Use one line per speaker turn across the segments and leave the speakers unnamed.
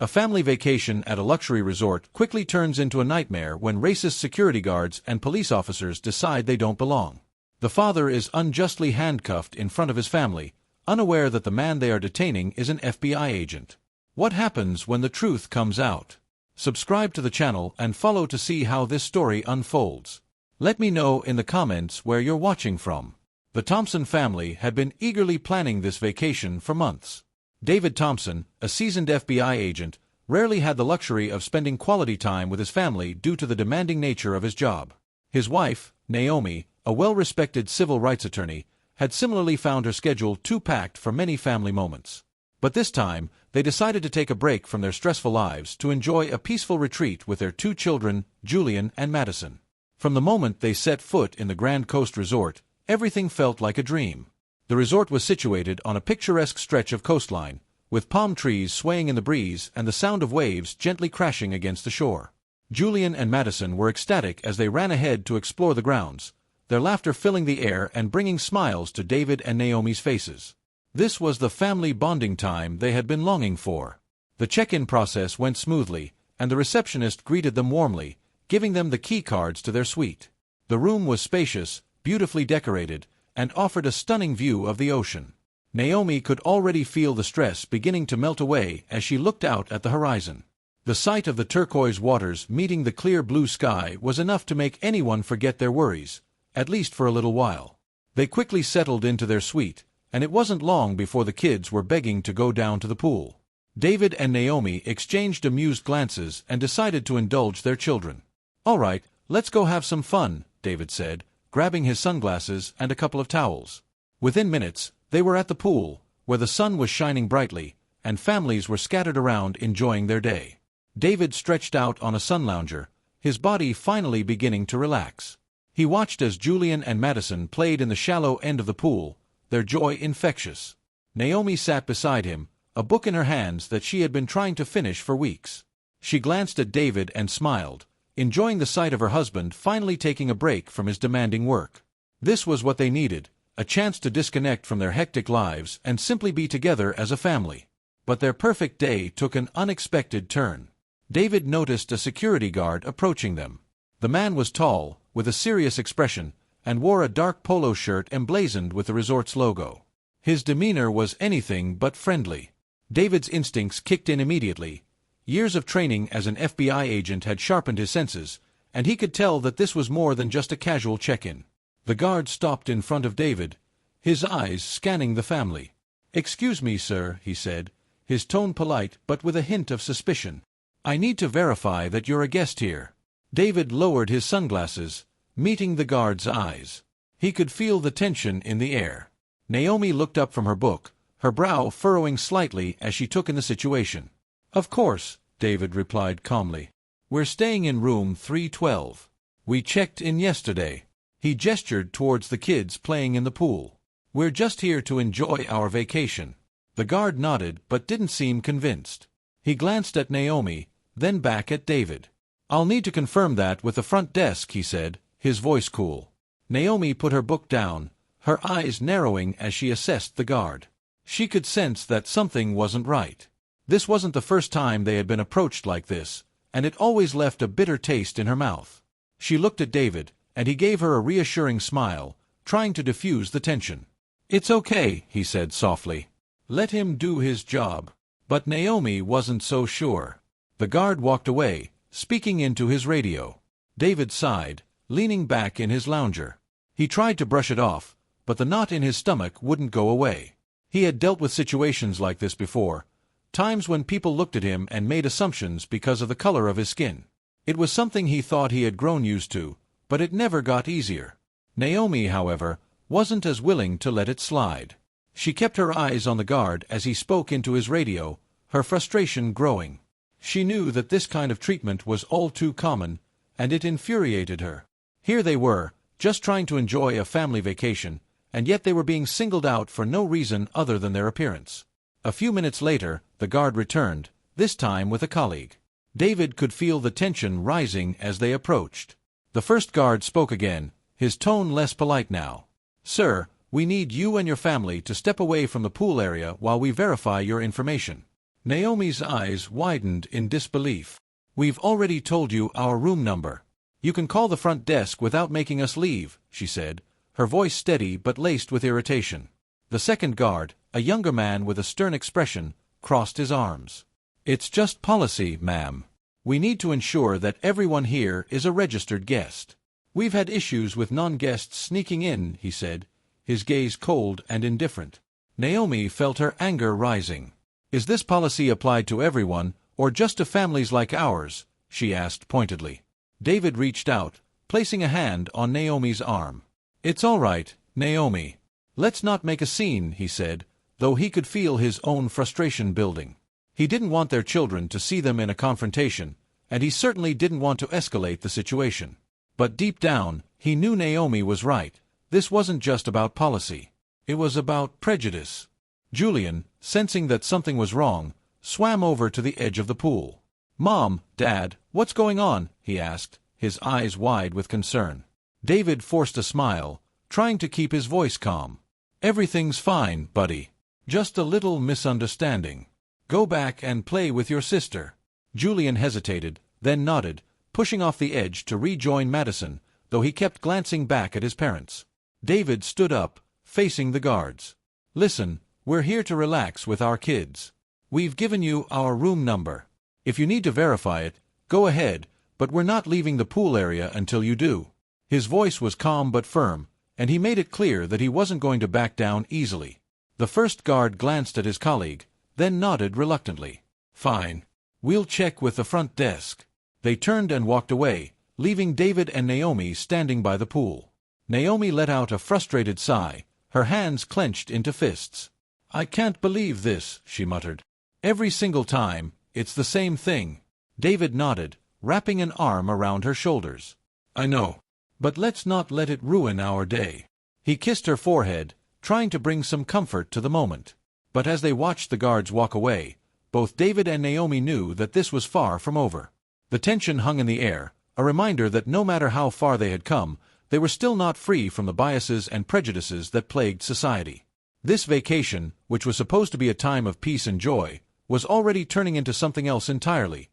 A family vacation at a luxury resort quickly turns into a nightmare when racist security guards and police officers decide they don't belong. The father is unjustly handcuffed in front of his family, unaware that the man they are detaining is an FBI agent. What happens when the truth comes out? Subscribe to the channel and follow to see how this story unfolds. Let me know in the comments where you're watching from. The Thompson family had been eagerly planning this vacation for months. David Thompson, a seasoned FBI agent, rarely had the luxury of spending quality time with his family due to the demanding nature of his job. His wife, Naomi, a well-respected civil rights attorney, had similarly found her schedule too packed for many family moments. But this time, they decided to take a break from their stressful lives to enjoy a peaceful retreat with their two children, Julian and Madison. From the moment they set foot in the Grand Coast Resort, everything felt like a dream. The resort was situated on a picturesque stretch of coastline, with palm trees swaying in the breeze and the sound of waves gently crashing against the shore. Julian and Madison were ecstatic as they ran ahead to explore the grounds, their laughter filling the air and bringing smiles to David and Naomi's faces. This was the family bonding time they had been longing for. The check-in process went smoothly, and the receptionist greeted them warmly, giving them the key cards to their suite. The room was spacious, beautifully decorated, and offered a stunning view of the ocean. Naomi could already feel the stress beginning to melt away as she looked out at the horizon. The sight of the turquoise waters meeting the clear blue sky was enough to make anyone forget their worries, at least for a little while. They quickly settled into their suite, and it wasn't long before the kids were begging to go down to the pool. David and Naomi exchanged amused glances and decided to indulge their children. "All right, let's go have some fun," David said, grabbing his sunglasses and a couple of towels. Within minutes, they were at the pool, where the sun was shining brightly, and families were scattered around enjoying their day. David stretched out on a sun lounger, his body finally beginning to relax. He watched as Julian and Madison played in the shallow end of the pool, their joy infectious. Naomi sat beside him, a book in her hands that she had been trying to finish for weeks. She glanced at David and smiled, enjoying the sight of her husband finally taking a break from his demanding work. This was what they needed, a chance to disconnect from their hectic lives and simply be together as a family. But their perfect day took an unexpected turn. David noticed a security guard approaching them. The man was tall, with a serious expression, and wore a dark polo shirt emblazoned with the resort's logo. His demeanor was anything but friendly. David's instincts kicked in immediately. Years of training as an FBI agent had sharpened his senses, and he could tell that this was more than just a casual check-in. The guard stopped in front of David, his eyes scanning the family. "Excuse me, sir," he said, his tone polite but with a hint of suspicion. "I need to verify that you're a guest here." David lowered his sunglasses, meeting the guard's eyes. He could feel the tension in the air. Naomi looked up from her book, her brow furrowing slightly as she took in the situation. "Of course," David replied calmly. "We're staying in room 312. We checked in yesterday." He gestured towards the kids playing in the pool. "We're just here to enjoy our vacation." The guard nodded but didn't seem convinced. He glanced at Naomi, then back at David. "I'll need to confirm that with the front desk," he said, his voice cool. Naomi put her book down, her eyes narrowing as she assessed the guard. She could sense that something wasn't right. This wasn't the first time they had been approached like this, and it always left a bitter taste in her mouth. She looked at David, and he gave her a reassuring smile, trying to diffuse the tension. "It's okay," he said softly. "Let him do his job." But Naomi wasn't so sure. The guard walked away, speaking into his radio. David sighed, leaning back in his lounger. He tried to brush it off, but the knot in his stomach wouldn't go away. He had dealt with situations like this before, times when people looked at him and made assumptions because of the color of his skin. It was something he thought he had grown used to, but it never got easier. Naomi, however, wasn't as willing to let it slide. She kept her eyes on the guard as he spoke into his radio, her frustration growing. She knew that this kind of treatment was all too common, and it infuriated her. Here they were, just trying to enjoy a family vacation, and yet they were being singled out for no reason other than their appearance. A few minutes later, the guard returned, this time with a colleague. David could feel the tension rising as they approached. The first guard spoke again, his tone less polite now. "Sir, we need you and your family to step away from the pool area while we verify your information." Naomi's eyes widened in disbelief. "We've already told you our room number. You can call the front desk without making us leave," she said, her voice steady but laced with irritation. The second guard, a younger man with a stern expression, crossed his arms. "It's just policy, ma'am. We need to ensure that everyone here is a registered guest. We've had issues with non-guests sneaking in," he said, his gaze cold and indifferent. Naomi felt her anger rising. "Is this policy applied to everyone, or just to families like ours?" she asked pointedly. David reached out, placing a hand on Naomi's arm. "It's all right, Naomi. Let's not make a scene," he said, though he could feel his own frustration building. He didn't want their children to see them in a confrontation, and he certainly didn't want to escalate the situation. But deep down, he knew Naomi was right. This wasn't just about policy. It was about prejudice. Julian, sensing that something was wrong, swam over to the edge of the pool. "Mom, Dad, what's going on?" he asked, his eyes wide with concern. David forced a smile, trying to keep his voice calm. "Everything's fine, buddy. Just a little misunderstanding. Go back and play with your sister." Julian hesitated, then nodded, pushing off the edge to rejoin Madison, though he kept glancing back at his parents. David stood up, facing the guards. "Listen, we're here to relax with our kids. We've given you our room number. If you need to verify it, go ahead, but we're not leaving the pool area until you do." His voice was calm but firm, and he made it clear that he wasn't going to back down easily. The first guard glanced at his colleague, then nodded reluctantly. "Fine. We'll check with the front desk." They turned and walked away, leaving David and Naomi standing by the pool. Naomi let out a frustrated sigh, her hands clenched into fists. "I can't believe this," she muttered. "Every single time, it's the same thing." David nodded, wrapping an arm around her shoulders. "I know. But let's not let it ruin our day." He kissed her forehead, trying to bring some comfort to the moment. But as they watched the guards walk away, both David and Naomi knew that this was far from over. The tension hung in the air, a reminder that no matter how far they had come, they were still not free from the biases and prejudices that plagued society. This vacation, which was supposed to be a time of peace and joy, was already turning into something else entirely,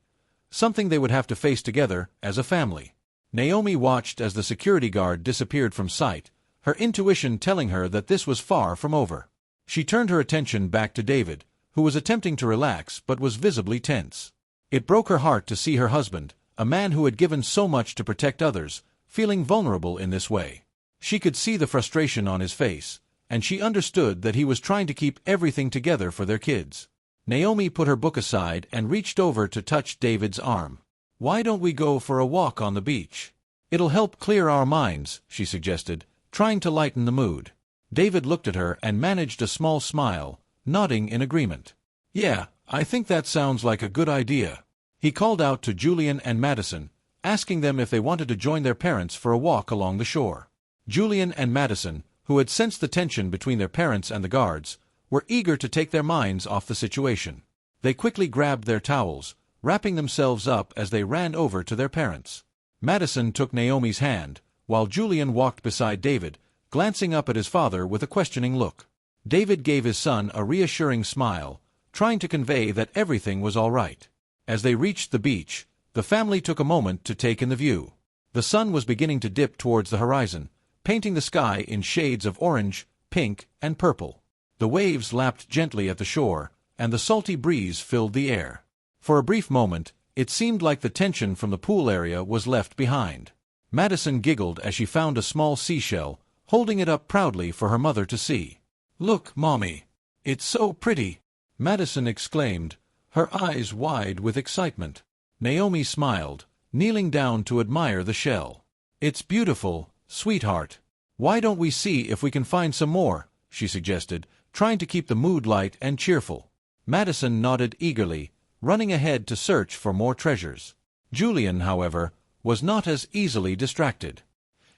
something they would have to face together as a family. Naomi watched as the security guard disappeared from sight, her intuition telling her that this was far from over. She turned her attention back to David, who was attempting to relax but was visibly tense. It broke her heart to see her husband, a man who had given so much to protect others, feeling vulnerable in this way. She could see the frustration on his face, and she understood that he was trying to keep everything together for their kids. Naomi put her book aside and reached over to touch David's arm. "Why don't we go for a walk on the beach? It'll help clear our minds," she suggested, trying to lighten the mood. David looked at her and managed a small smile, nodding in agreement. "Yeah, I think that sounds like a good idea." He called out to Julian and Madison, asking them if they wanted to join their parents for a walk along the shore. Julian and Madison, who had sensed the tension between their parents and the guards, were eager to take their minds off the situation. They quickly grabbed their towels, wrapping themselves up as they ran over to their parents. Madison took Naomi's hand, while Julian walked beside David, glancing up at his father with a questioning look. David gave his son a reassuring smile, trying to convey that everything was all right. As they reached the beach, the family took a moment to take in the view. The sun was beginning to dip towards the horizon, painting the sky in shades of orange, pink, and purple. The waves lapped gently at the shore, and the salty breeze filled the air. For a brief moment, it seemed like the tension from the pool area was left behind. Madison giggled as she found a small seashell, holding it up proudly for her mother to see. "Look, Mommy, it's so pretty," Madison exclaimed, her eyes wide with excitement. Naomi smiled, kneeling down to admire the shell. "It's beautiful, sweetheart. Why don't we see if we can find some more?" she suggested, trying to keep the mood light and cheerful. Madison nodded eagerly, running ahead to search for more treasures. Julian, however, was not as easily distracted.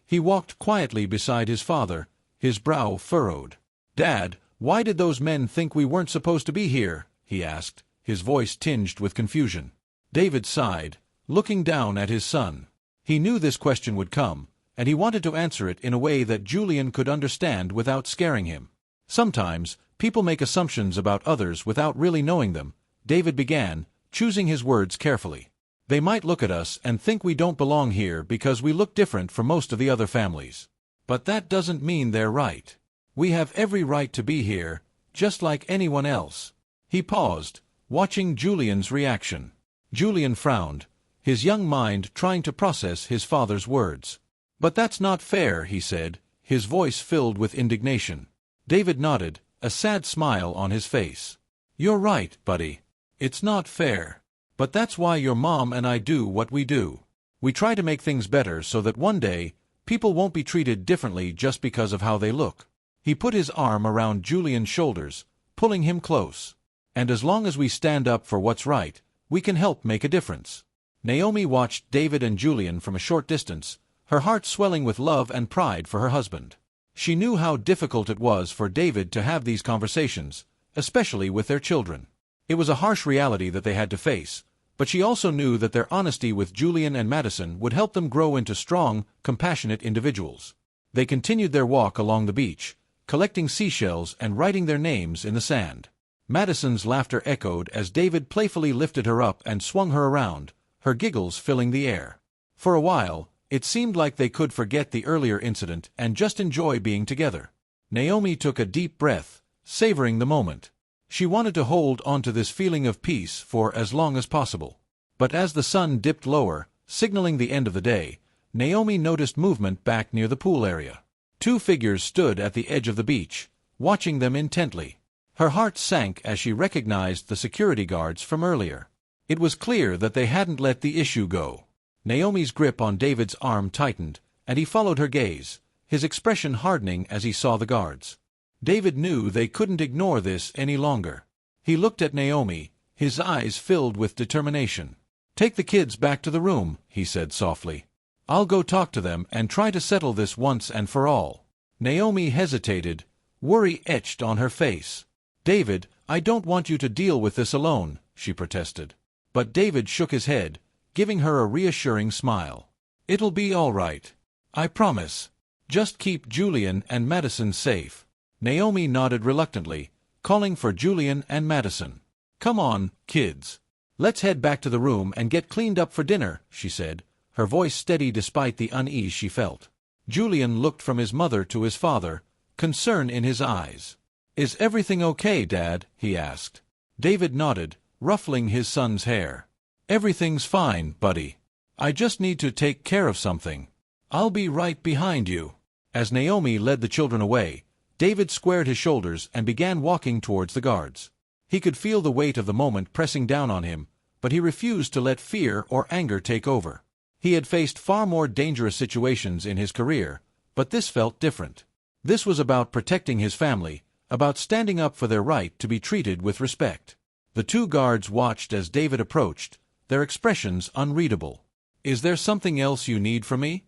He walked quietly beside his father, his brow furrowed. "Dad, why did those men think we weren't supposed to be here?" he asked, his voice tinged with confusion. David sighed, looking down at his son. He knew this question would come, and he wanted to answer it in a way that Julian could understand without scaring him. Sometimes, people make assumptions about others without really knowing them, David began, choosing his words carefully. They might look at us and think we don't belong here because we look different from most of the other families. But that doesn't mean they're right. We have every right to be here, just like anyone else. He paused, watching Julian's reaction. Julian frowned, his young mind trying to process his father's words. "But that's not fair," he said, his voice filled with indignation. David nodded, a sad smile on his face. "You're right, buddy. It's not fair. But that's why your mom and I do what we do. We try to make things better so that one day, people won't be treated differently just because of how they look." He put his arm around Julian's shoulders, pulling him close. "And as long as we stand up for what's right, we can help make a difference." Naomi watched David and Julian from a short distance, her heart swelling with love and pride for her husband. She knew how difficult it was for David to have these conversations, especially with their children. It was a harsh reality that they had to face, but she also knew that their honesty with Julian and Madison would help them grow into strong, compassionate individuals. They continued their walk along the beach, collecting seashells and writing their names in the sand. Madison's laughter echoed as David playfully lifted her up and swung her around, her giggles filling the air. For a while, it seemed like they could forget the earlier incident and just enjoy being together. Naomi took a deep breath, savoring the moment. She wanted to hold onto this feeling of peace for as long as possible. But as the sun dipped lower, signaling the end of the day, Naomi noticed movement back near the pool area. 2 figures stood at the edge of the beach, watching them intently. Her heart sank as she recognized the security guards from earlier. It was clear that they hadn't let the issue go. Naomi's grip on David's arm tightened, and he followed her gaze, his expression hardening as he saw the guards. David knew they couldn't ignore this any longer. He looked at Naomi, his eyes filled with determination. "Take the kids back to the room," he said softly. "I'll go talk to them and try to settle this once and for all." Naomi hesitated, worry etched on her face. "David, I don't want you to deal with this alone," she protested. But David shook his head, giving her a reassuring smile. "It'll be all right. I promise. Just keep Julian and Madison safe." Naomi nodded reluctantly, calling for Julian and Madison. "Come on, kids. Let's head back to the room and get cleaned up for dinner," she said, her voice steady despite the unease she felt. Julian looked from his mother to his father, concern in his eyes. "Is everything okay, Dad?" he asked. David nodded, ruffling his son's hair. "Everything's fine, buddy. I just need to take care of something. I'll be right behind you." As Naomi led the children away, David squared his shoulders and began walking towards the guards. He could feel the weight of the moment pressing down on him, but he refused to let fear or anger take over. He had faced far more dangerous situations in his career, but this felt different. This was about protecting his family, about standing up for their right to be treated with respect. The 2 guards watched as David approached, their expressions unreadable. "Is there something else you need from me?"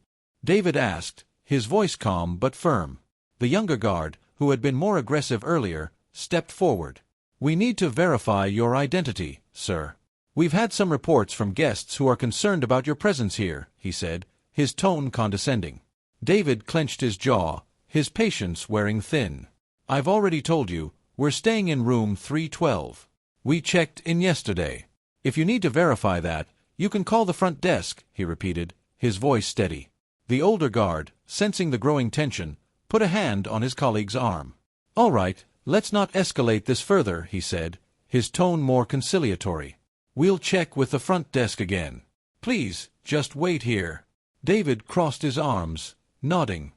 David asked, his voice calm but firm. The younger guard, who had been more aggressive earlier, stepped forward. "We need to verify your identity, sir. We've had some reports from guests who are concerned about your presence here," he said, his tone condescending. David clenched his jaw, his patience wearing thin. "I've already told you, we're staying in room 312. We checked in yesterday. If you need to verify that, you can call the front desk," he repeated, his voice steady. The older guard, sensing the growing tension, put a hand on his colleague's arm. "All right, let's not escalate this further," he said, his tone more conciliatory. "We'll check with the front desk again. Please, just wait here." David crossed his arms, nodding.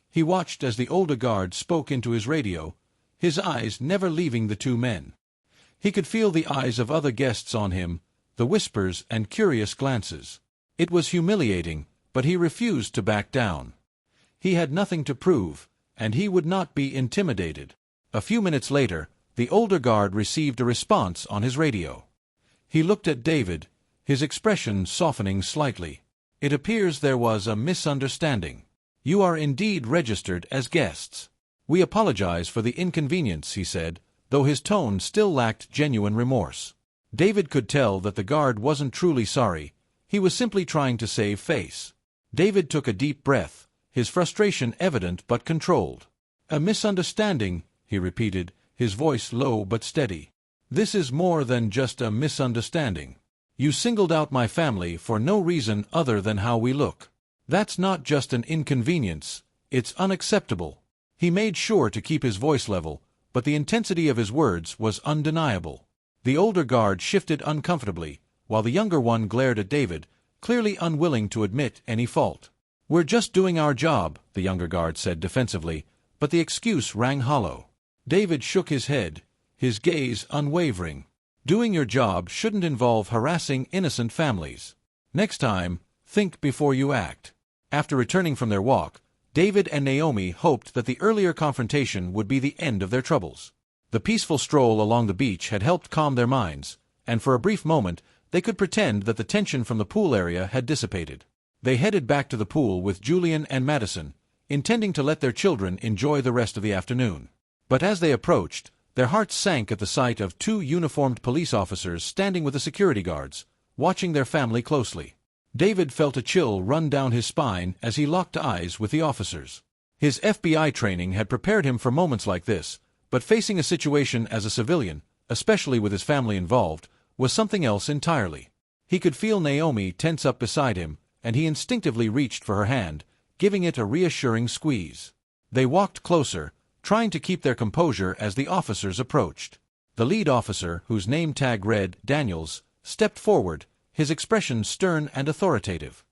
He watched as the older guard spoke into his radio, his eyes never leaving the 2 men. He could feel the eyes of other guests on him, the whispers and curious glances. It was humiliating, but he refused to back down. He had nothing to prove, and he would not be intimidated. A few minutes later, the older guard received a response on his radio. He looked at David, his expression softening slightly. "It appears there was a misunderstanding. You are indeed registered as guests. We apologize for the inconvenience," he said, though his tone still lacked genuine remorse. David could tell that the guard wasn't truly sorry. He was simply trying to save face. David took a deep breath, his frustration evident but controlled. "A misunderstanding," he repeated, his voice low but steady. This is more than just a misunderstanding. You singled out my family for no reason other than how we look. That's not just an inconvenience, it's unacceptable." He made sure to keep his voice level, but the intensity of his words was undeniable. The older guard shifted uncomfortably, while the younger one glared at David, clearly unwilling to admit any fault. "We're just doing our job," the younger guard said defensively, but the excuse rang hollow. David shook his head, his gaze unwavering. "Doing your job shouldn't involve harassing innocent families. Next time, think before you act." After returning from their walk, David and Naomi hoped that the earlier confrontation would be the end of their troubles. The peaceful stroll along the beach had helped calm their minds, and for a brief moment they could pretend that the tension from the pool area had dissipated. They headed back to the pool with Julian and Madison, intending to let their children enjoy the rest of the afternoon. But as they approached, their hearts sank at the sight of two uniformed police officers standing with the security guards, watching their family closely. David felt a chill run down his spine as he locked eyes with the officers. His FBI training had prepared him for moments like this, but facing a situation as a civilian, especially with his family involved, was something else entirely. He could feel Naomi tense up beside him, and he instinctively reached for her hand, giving it a reassuring squeeze. They walked closer, trying to keep their composure as the officers approached. The lead officer, whose name tag read Daniels, stepped forward, his expression stern and authoritative.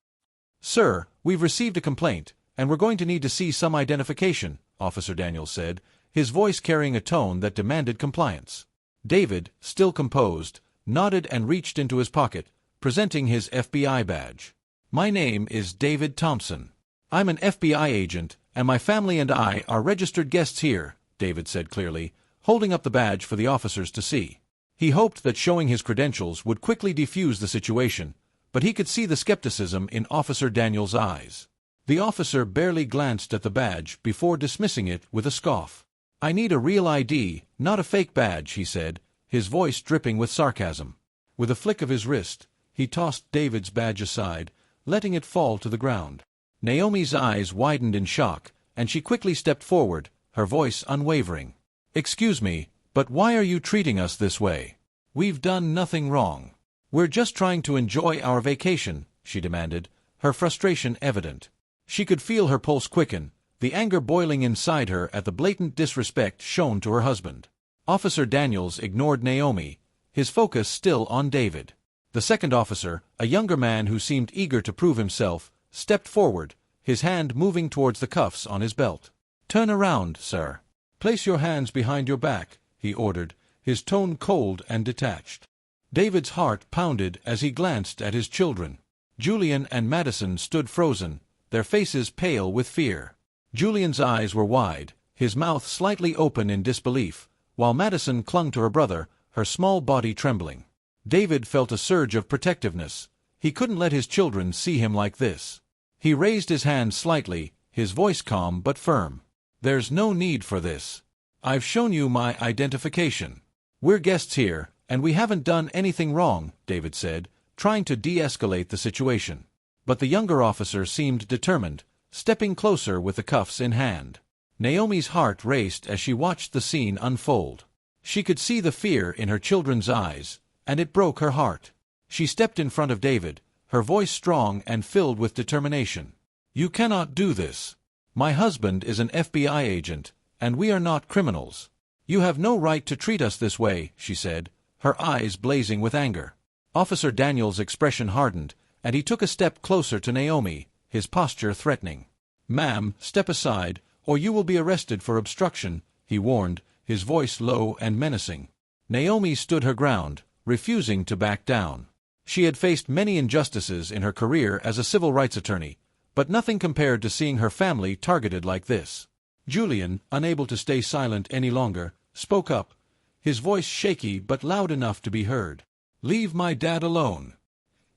"Sir, we've received a complaint, and we're going to need to see some identification," Officer Daniels said, his voice carrying a tone that demanded compliance. David, still composed, nodded and reached into his pocket, presenting his FBI badge. "My name is David Thompson. I'm an FBI agent, and my family and I are registered guests here," David said clearly, holding up the badge for the officers to see. He hoped that showing his credentials would quickly defuse the situation, but he could see the skepticism in Officer Daniels' eyes. The officer barely glanced at the badge before dismissing it with a scoff. "I need a real ID, not a fake badge," he said, his voice dripping with sarcasm. With a flick of his wrist, he tossed David's badge aside, letting it fall to the ground. Naomi's eyes widened in shock, and she quickly stepped forward, her voice unwavering. "Excuse me, but why are you treating us this way? We've done nothing wrong. We're just trying to enjoy our vacation," she demanded, her frustration evident. She could feel her pulse quicken, the anger boiling inside her at the blatant disrespect shown to her husband. Officer Daniels ignored Naomi, his focus still on David. The second officer, a younger man who seemed eager to prove himself, stepped forward, his hand moving towards the cuffs on his belt. "Turn around, sir. Place your hands behind your back," he ordered, his tone cold and detached. David's heart pounded as he glanced at his children. Julian and Madison stood frozen, their faces pale with fear. Julian's eyes were wide, his mouth slightly open in disbelief, while Madison clung to her brother, her small body trembling. David felt a surge of protectiveness. He couldn't let his children see him like this. He raised his hand slightly, his voice calm but firm. "There's no need for this. I've shown you my identification. We're guests here, and we haven't done anything wrong," David said, trying to de-escalate the situation. But the younger officer seemed determined, stepping closer with the cuffs in hand. Naomi's heart raced as she watched the scene unfold. She could see the fear in her children's eyes, and it broke her heart. She stepped in front of David, her voice strong and filled with determination. "You cannot do this. My husband is an FBI agent, and we are not criminals. You have no right to treat us this way," she said, her eyes blazing with anger. Officer Daniels' expression hardened, and he took a step closer to Naomi, his posture threatening. "Ma'am, step aside, or you will be arrested for obstruction," he warned, his voice low and menacing. Naomi stood her ground, refusing to back down. She had faced many injustices in her career as a civil rights attorney, but nothing compared to seeing her family targeted like this. Julian, unable to stay silent any longer, spoke up, his voice shaky but loud enough to be heard. "Leave my dad alone.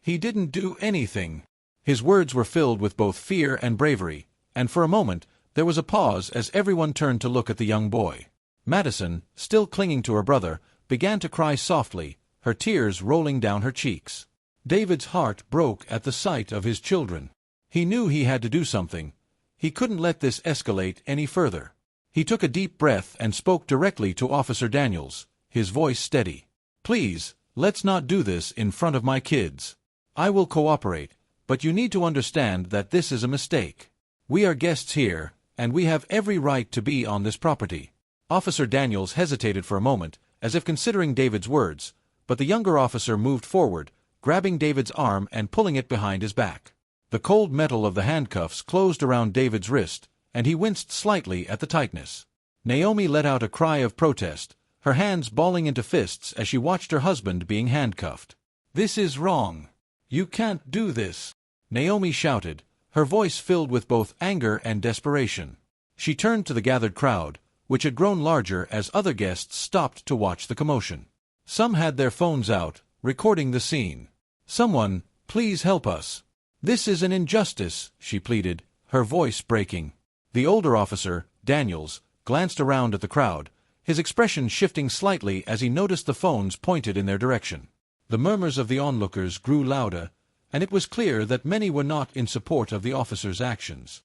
He didn't do anything." His words were filled with both fear and bravery, and for a moment there was a pause as everyone turned to look at the young boy. Madison, still clinging to her brother, began to cry softly, her tears rolling down her cheeks. David's heart broke at the sight of his children. He knew he had to do something. He couldn't let this escalate any further. He took a deep breath and spoke directly to Officer Daniels, his voice steady. Please, let's not do this in front of my kids. I will cooperate, but you need to understand that this is a mistake. We are guests here, and we have every right to be on this property." Officer Daniels hesitated for a moment, as if considering David's words, but the younger officer moved forward, grabbing David's arm and pulling it behind his back. The cold metal of the handcuffs closed around David's wrist, and he winced slightly at the tightness. Naomi let out a cry of protest, her hands balling into fists as she watched her husband being handcuffed. "This is wrong. You can't do this," Naomi shouted, her voice filled with both anger and desperation. She turned to the gathered crowd, which had grown larger as other guests stopped to watch the commotion. Some had their phones out, recording the scene. "Someone, please help us. This is an injustice," she pleaded, her voice breaking. The older officer, Daniels, glanced around at the crowd, his expression shifting slightly as he noticed the phones pointed in their direction. The murmurs of the onlookers grew louder, and it was clear that many were not in support of the officer's actions.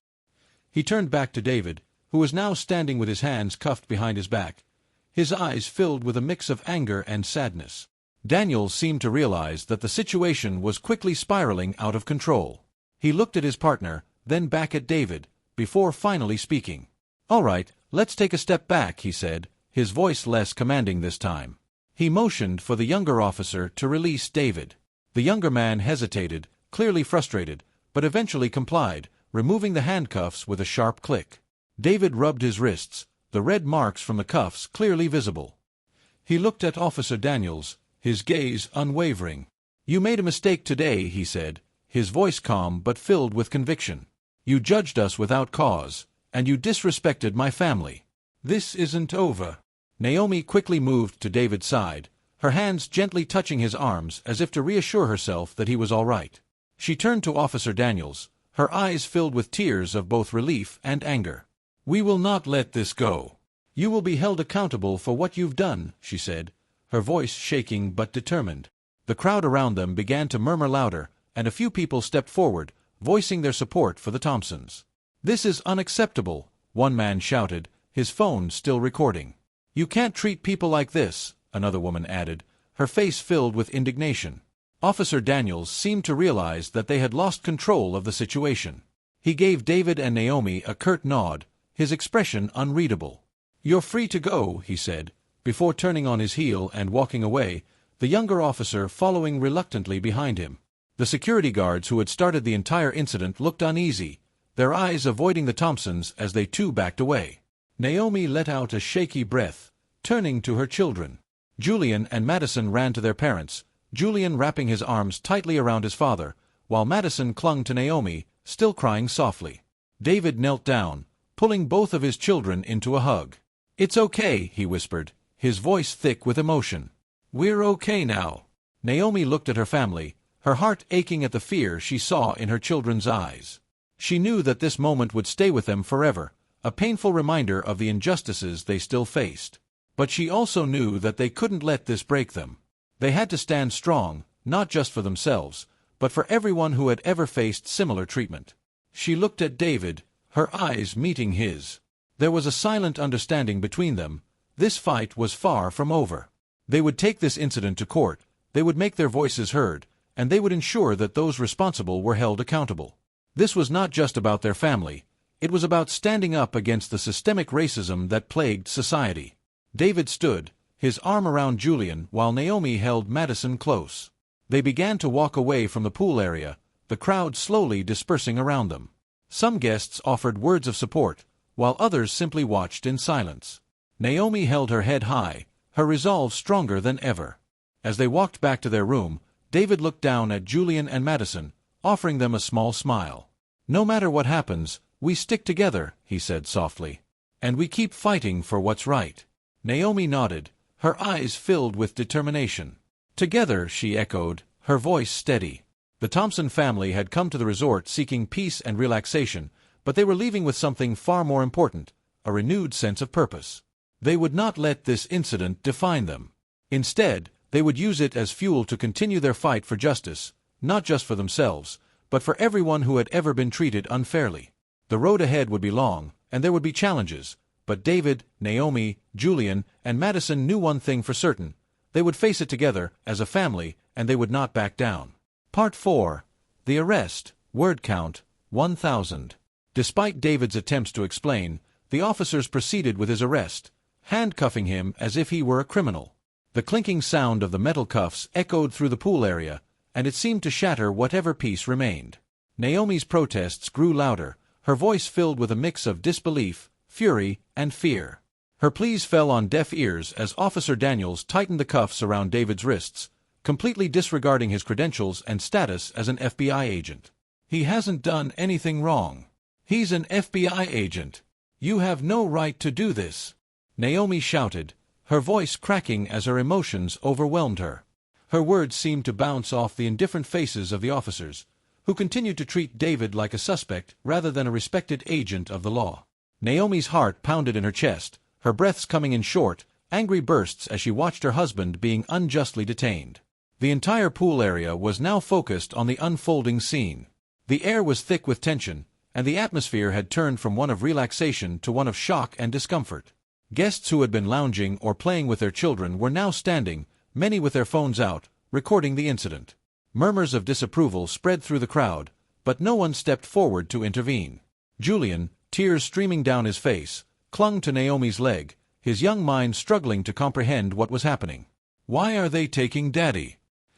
He turned back to David, who was now standing with his hands cuffed behind his back, his eyes filled with a mix of anger and sadness. Daniels seemed to realize that the situation was quickly spiraling out of control. He looked at his partner, then back at David, before finally speaking. "All right, let's take a step back," he said, his voice less commanding this time. He motioned for the younger officer to release David. The younger man hesitated, clearly frustrated, but eventually complied, removing the handcuffs with a sharp click. David rubbed his wrists, the red marks from the cuffs clearly visible. He looked at Officer Daniels, his gaze unwavering. "You made a mistake today," he said, his voice calm but filled with conviction. "You judged us without cause, and you disrespected my family. This isn't over." Naomi quickly moved to David's side, her hands gently touching his arms as if to reassure herself that he was all right. She turned to Officer Daniels, her eyes filled with tears of both relief and anger. "We will not let this go. You will be held accountable for what you've done," she said, her voice shaking but determined. The crowd around them began to murmur louder, and a few people stepped forward, voicing their support for the Thompsons. "This is unacceptable," one man shouted, his phone still recording. "You can't treat people like this," another woman added, her face filled with indignation. Officer Daniels seemed to realize that they had lost control of the situation. He gave David and Naomi a curt nod, his expression unreadable. "You're free to go," he said, before turning on his heel and walking away, the younger officer following reluctantly behind him. The security guards who had started the entire incident looked uneasy, their eyes avoiding the Thompsons as they too backed away. Naomi let out a shaky breath, turning to her children. Julian and Madison ran to their parents, Julian wrapping his arms tightly around his father, while Madison clung to Naomi, still crying softly. David knelt down, pulling both of his children into a hug. "It's okay," he whispered, his voice thick with emotion. "We're okay now." Naomi looked at her family, her heart aching at the fear she saw in her children's eyes. She knew that this moment would stay with them forever, a painful reminder of the injustices they still faced. But she also knew that they couldn't let this break them. They had to stand strong, not just for themselves, but for everyone who had ever faced similar treatment. She looked at David, her eyes meeting his. There was a silent understanding between them. This fight was far from over. They would take this incident to court, they would make their voices heard, and they would ensure that those responsible were held accountable. This was not just about their family. It was about standing up against the systemic racism that plagued society. David stood, his arm around Julian, while Naomi held Madison close. They began to walk away from the pool area, the crowd slowly dispersing around them. Some guests offered words of support, while others simply watched in silence. Naomi held her head high, her resolve stronger than ever. As they walked back to their room, David looked down at Julian and Madison, offering them a small smile. "No matter what happens, we stick together," he said softly. "And we keep fighting for what's right." Naomi nodded, her eyes filled with determination. "Together," she echoed, her voice steady. The Thompson family had come to the resort seeking peace and relaxation, but they were leaving with something far more important, a renewed sense of purpose. They would not let this incident define them. Instead, they would use it as fuel to continue their fight for justice, not just for themselves, but for everyone who had ever been treated unfairly. The road ahead would be long, and there would be challenges, but David, Naomi, Julian, and Madison knew one thing for certain: They would face it together, as a family, and they would not back down. Part 4. The Arrest. Word count, 1,000. Despite David's attempts to explain, the officers proceeded with his arrest, handcuffing him as if he were a criminal. The clinking sound of the metal cuffs echoed through the pool area, and it seemed to shatter whatever peace remained. Naomi's protests grew louder, her voice filled with a mix of disbelief, fury, and fear. Her pleas fell on deaf ears as Officer Daniels tightened the cuffs around David's wrists, completely disregarding his credentials and status as an FBI agent. "He hasn't done anything wrong. He's an FBI agent. You have no right to do this," Naomi shouted, her voice cracking as her emotions overwhelmed her. Her words seemed to bounce off the indifferent faces of the officers, who continued to treat David like a suspect rather than a respected agent of the law. Naomi's heart pounded in her chest, her breaths coming in short, angry bursts as she watched her husband being unjustly detained. The entire pool area was now focused on the unfolding scene. The air was thick with tension, and the atmosphere had turned from one of relaxation to one of shock and discomfort. Guests who had been lounging or playing with their children were now standing, many with their phones out, recording the incident. Murmurs of disapproval spread through the crowd, but no one stepped forward to intervene. Julian, tears streaming down his face, clung to Naomi's leg, his young mind struggling to comprehend what was happening. "Why are they taking Daddy?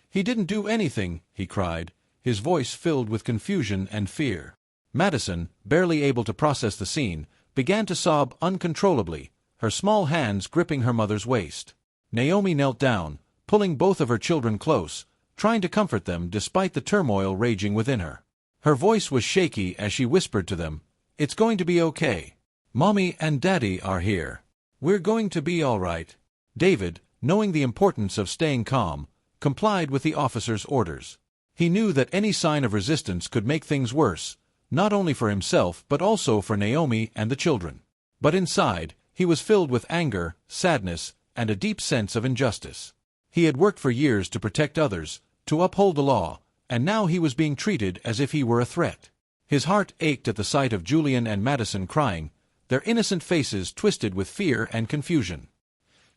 He didn't do anything," he cried, his voice filled with confusion and fear. Madison, barely able to process the scene, began to sob uncontrollably, her small hands gripping her mother's waist. Naomi knelt down, pulling both of her children close, trying to comfort them despite the turmoil raging within her. Her voice was shaky as she whispered to them, "It's going to be okay. Mommy and Daddy are here. We're going to be all right." David, knowing the importance of staying calm, complied with the officer's orders. He knew that any sign of resistance could make things worse, not only for himself but also for Naomi and the children. But inside, he was filled with anger, sadness, and a deep sense of injustice. He had worked for years to protect others, to uphold the law, and now he was being treated as if he were a threat. His heart ached at the sight of Julian and Madison crying, their innocent faces twisted with fear and confusion.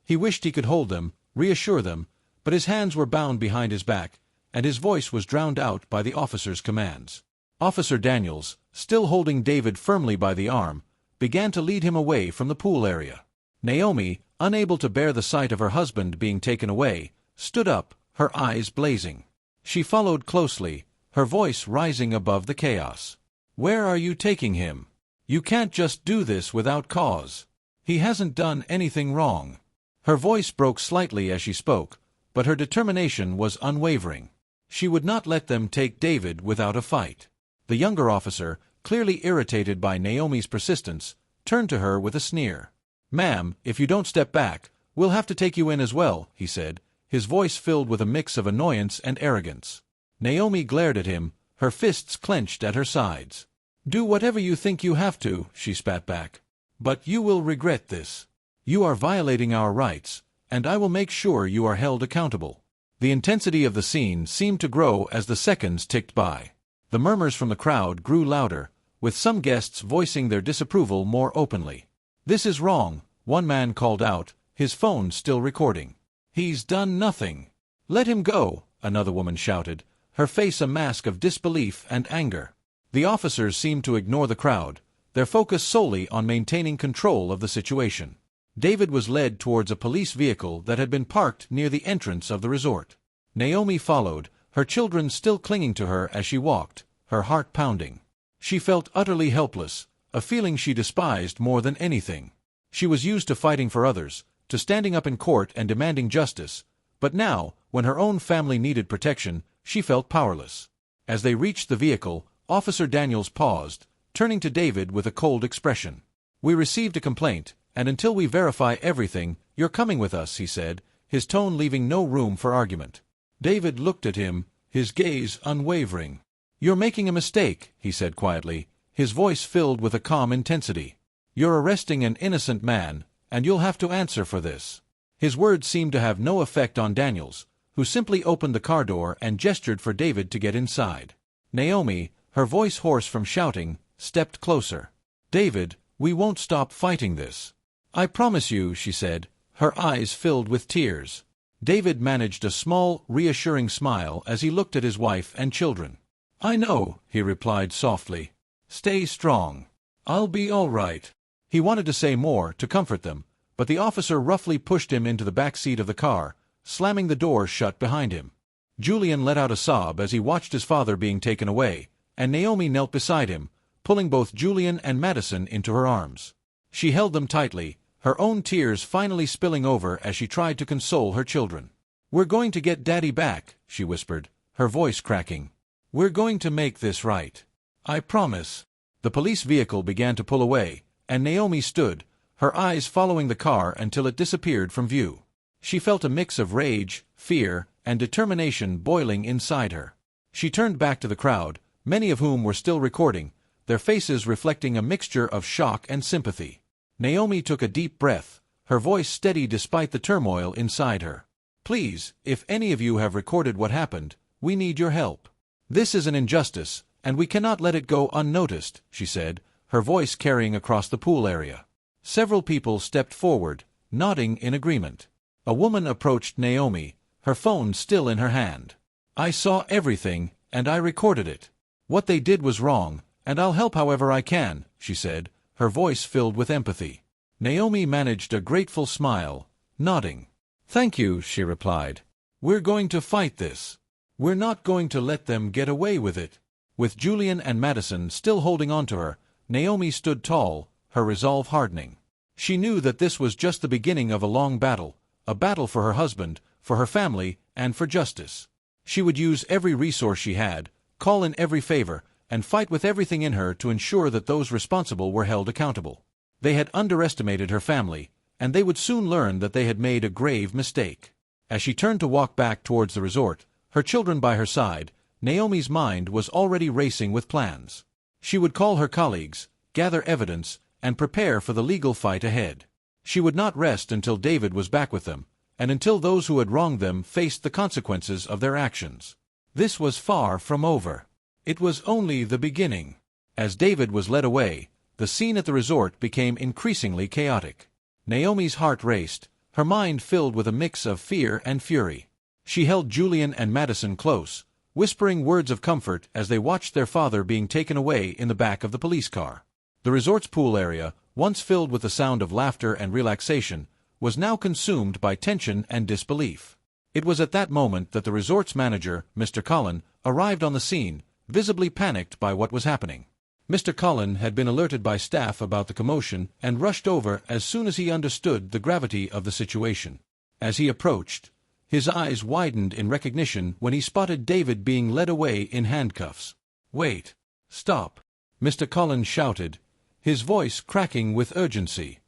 He wished he could hold them, reassure them, but his hands were bound behind his back, and his voice was drowned out by the officer's commands. Officer Daniels, still holding David firmly by the arm, began to lead him away from the pool area. Naomi, unable to bear the sight of her husband being taken away, stood up, her eyes blazing. She followed closely, her voice rising above the chaos. "Where are you taking him? You can't just do this without cause. He hasn't done anything wrong." Her voice broke slightly as she spoke, but her determination was unwavering. She would not let them take David without a fight. The younger officer, clearly irritated by Naomi's persistence, turned to her with a sneer. "Ma'am, if you don't step back, we'll have to take you in as well," he said, his voice filled with a mix of annoyance and arrogance. Naomi glared at him, her fists clenched at her sides. "Do whatever you think you have to," she spat back. "But you will regret this. You are violating our rights, and I will make sure you are held accountable." The intensity of the scene seemed to grow as the seconds ticked by. The murmurs from the crowd grew louder, with some guests voicing their disapproval more openly. "This is wrong," one man called out, his phone still recording. "He's done nothing. Let him go," another woman shouted, her face a mask of disbelief and anger. The officers seemed to ignore the crowd, their focus solely on maintaining control of the situation. David was led towards a police vehicle that had been parked near the entrance of the resort. Naomi followed, her children still clinging to her as she walked, her heart pounding. She felt utterly helpless, a feeling she despised more than anything. She was used to fighting for others, to standing up in court and demanding justice, but now, when her own family needed protection, she felt powerless. As they reached the vehicle, Officer Daniels paused, turning to David with a cold expression. "We received a complaint, and until we verify everything, you're coming with us," he said, his tone leaving no room for argument. David looked at him, his gaze unwavering. "You're making a mistake," he said quietly, his voice filled with a calm intensity. "You're arresting an innocent man, and you'll have to answer for this." His words seemed to have no effect on Daniels, who simply opened the car door and gestured for David to get inside. Naomi, her voice hoarse from shouting, stepped closer. "David, we won't stop fighting this. I promise you," she said, her eyes filled with tears. David managed a small, reassuring smile as he looked at his wife and children. "I know," he replied softly. "Stay strong. I'll be all right." He wanted to say more to comfort them, but the officer roughly pushed him into the back seat of the car, slamming the door shut behind him. Julian let out a sob as he watched his father being taken away, and Naomi knelt beside him, pulling both Julian and Madison into her arms. She held them tightly, her own tears finally spilling over as she tried to console her children. "We're going to get Daddy back," she whispered, her voice cracking. "We're going to make this right. I promise." The police vehicle began to pull away, and Naomi stood, her eyes following the car until it disappeared from view. She felt a mix of rage, fear, and determination boiling inside her. She turned back to the crowd, many of whom were still recording, their faces reflecting a mixture of shock and sympathy. Naomi took a deep breath, her voice steady despite the turmoil inside her. "Please, if any of you have recorded what happened, we need your help. This is an injustice, and we cannot let it go unnoticed," she said, her voice carrying across the pool area. Several people stepped forward, nodding in agreement. A woman approached Naomi, her phone still in her hand. "I saw everything, and I recorded it. What they did was wrong, and I'll help however I can," she said, her voice filled with empathy. Naomi managed a grateful smile, nodding. "Thank you," she replied. "We're going to fight this. We're not going to let them get away with it." With Julian and Madison still holding on to her, Naomi stood tall, her resolve hardening. She knew that this was just the beginning of a long battle, a battle for her husband, for her family, and for justice. She would use every resource she had, call in every favor, and fight with everything in her to ensure that those responsible were held accountable. They had underestimated her family, and they would soon learn that they had made a grave mistake. As she turned to walk back towards the resort, her children by her side, Naomi's mind was already racing with plans. She would call her colleagues, gather evidence, and prepare for the legal fight ahead. She would not rest until David was back with them, and until those who had wronged them faced the consequences of their actions. This was far from over. It was only the beginning. As David was led away, the scene at the resort became increasingly chaotic. Naomi's heart raced, her mind filled with a mix of fear and fury. She held Julian and Madison close, whispering words of comfort as they watched their father being taken away in the back of the police car. The resort's pool area, once filled with the sound of laughter and relaxation, was now consumed by tension and disbelief. It was at that moment that the resort's manager, Mr. Cullen, arrived on the scene, visibly panicked by what was happening. Mr. Cullen had been alerted by staff about the commotion and rushed over as soon as he understood the gravity of the situation. As he approached, his eyes widened in recognition when he spotted David being led away in handcuffs. "Wait! Stop!" Mr. Cullen shouted, his voice cracking with urgency.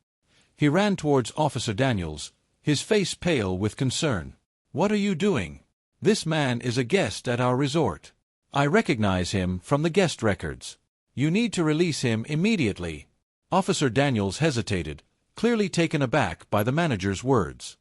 He ran towards Officer Daniels, his face pale with concern. "What are you doing? This man is a guest at our resort. I recognize him from the guest records. You need to release him immediately." Officer Daniels hesitated, clearly taken aback by the manager's words.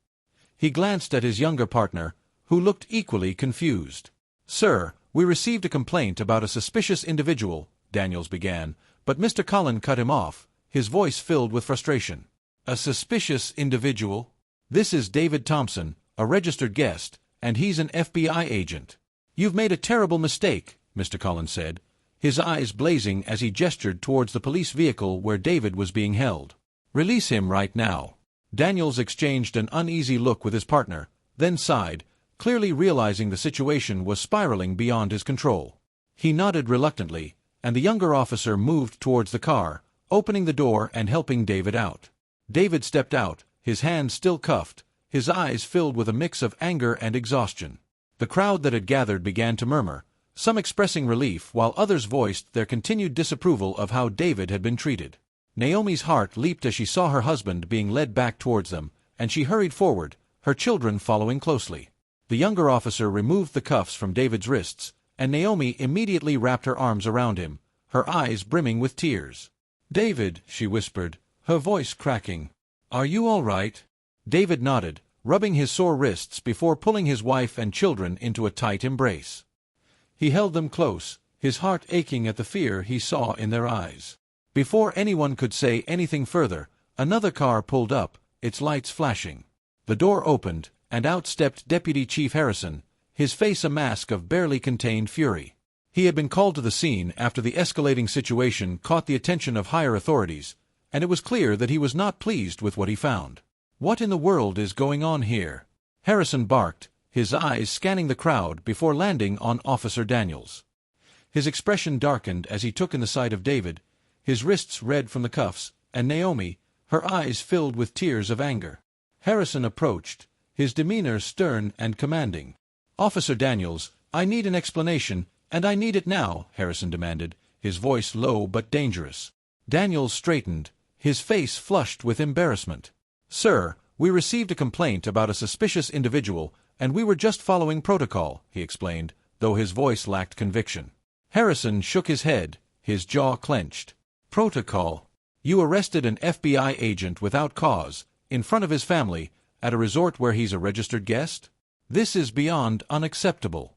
He glanced at his younger partner, who looked equally confused. "Sir, we received a complaint about a suspicious individual," Daniels began, but Mr. Cullen cut him off, his voice filled with frustration. "A suspicious individual? This is David Thompson, a registered guest, and he's an FBI agent." "You've made a terrible mistake," Mr. Cullen said, his eyes blazing as he gestured towards the police vehicle where David was being held. "Release him right now." Daniels exchanged an uneasy look with his partner, then sighed, clearly realizing the situation was spiraling beyond his control. He nodded reluctantly, and the younger officer moved towards the car, opening the door and helping David out. David stepped out, his hands still cuffed, his eyes filled with a mix of anger and exhaustion. The crowd that had gathered began to murmur, some expressing relief while others voiced their continued disapproval of how David had been treated. Naomi's heart leaped as she saw her husband being led back towards them, and she hurried forward, her children following closely. The younger officer removed the cuffs from David's wrists, and Naomi immediately wrapped her arms around him, her eyes brimming with tears. "David," she whispered, her voice cracking. "Are you all right?" David nodded, rubbing his sore wrists before pulling his wife and children into a tight embrace. He held them close, his heart aching at the fear he saw in their eyes. Before anyone could say anything further, another car pulled up, its lights flashing. The door opened, and out stepped Deputy Chief Harrison, his face a mask of barely contained fury. He had been called to the scene after the escalating situation caught the attention of higher authorities, and it was clear that he was not pleased with what he found. "What in the world is going on here?" Harrison barked, his eyes scanning the crowd before landing on Officer Daniels. His expression darkened as he took in the sight of David, his wrists red from the cuffs, and Naomi, her eyes filled with tears of anger. Harrison approached, his demeanor stern and commanding. "Officer Daniels, I need an explanation, and I need it now," Harrison demanded, his voice low but dangerous. Daniels straightened, his face flushed with embarrassment. "Sir, we received a complaint about a suspicious individual, and we were just following protocol," he explained, though his voice lacked conviction. Harrison shook his head, his jaw clenched. "Protocol? You arrested an FBI agent without cause, in front of his family, at a resort where he's a registered guest? This is beyond unacceptable."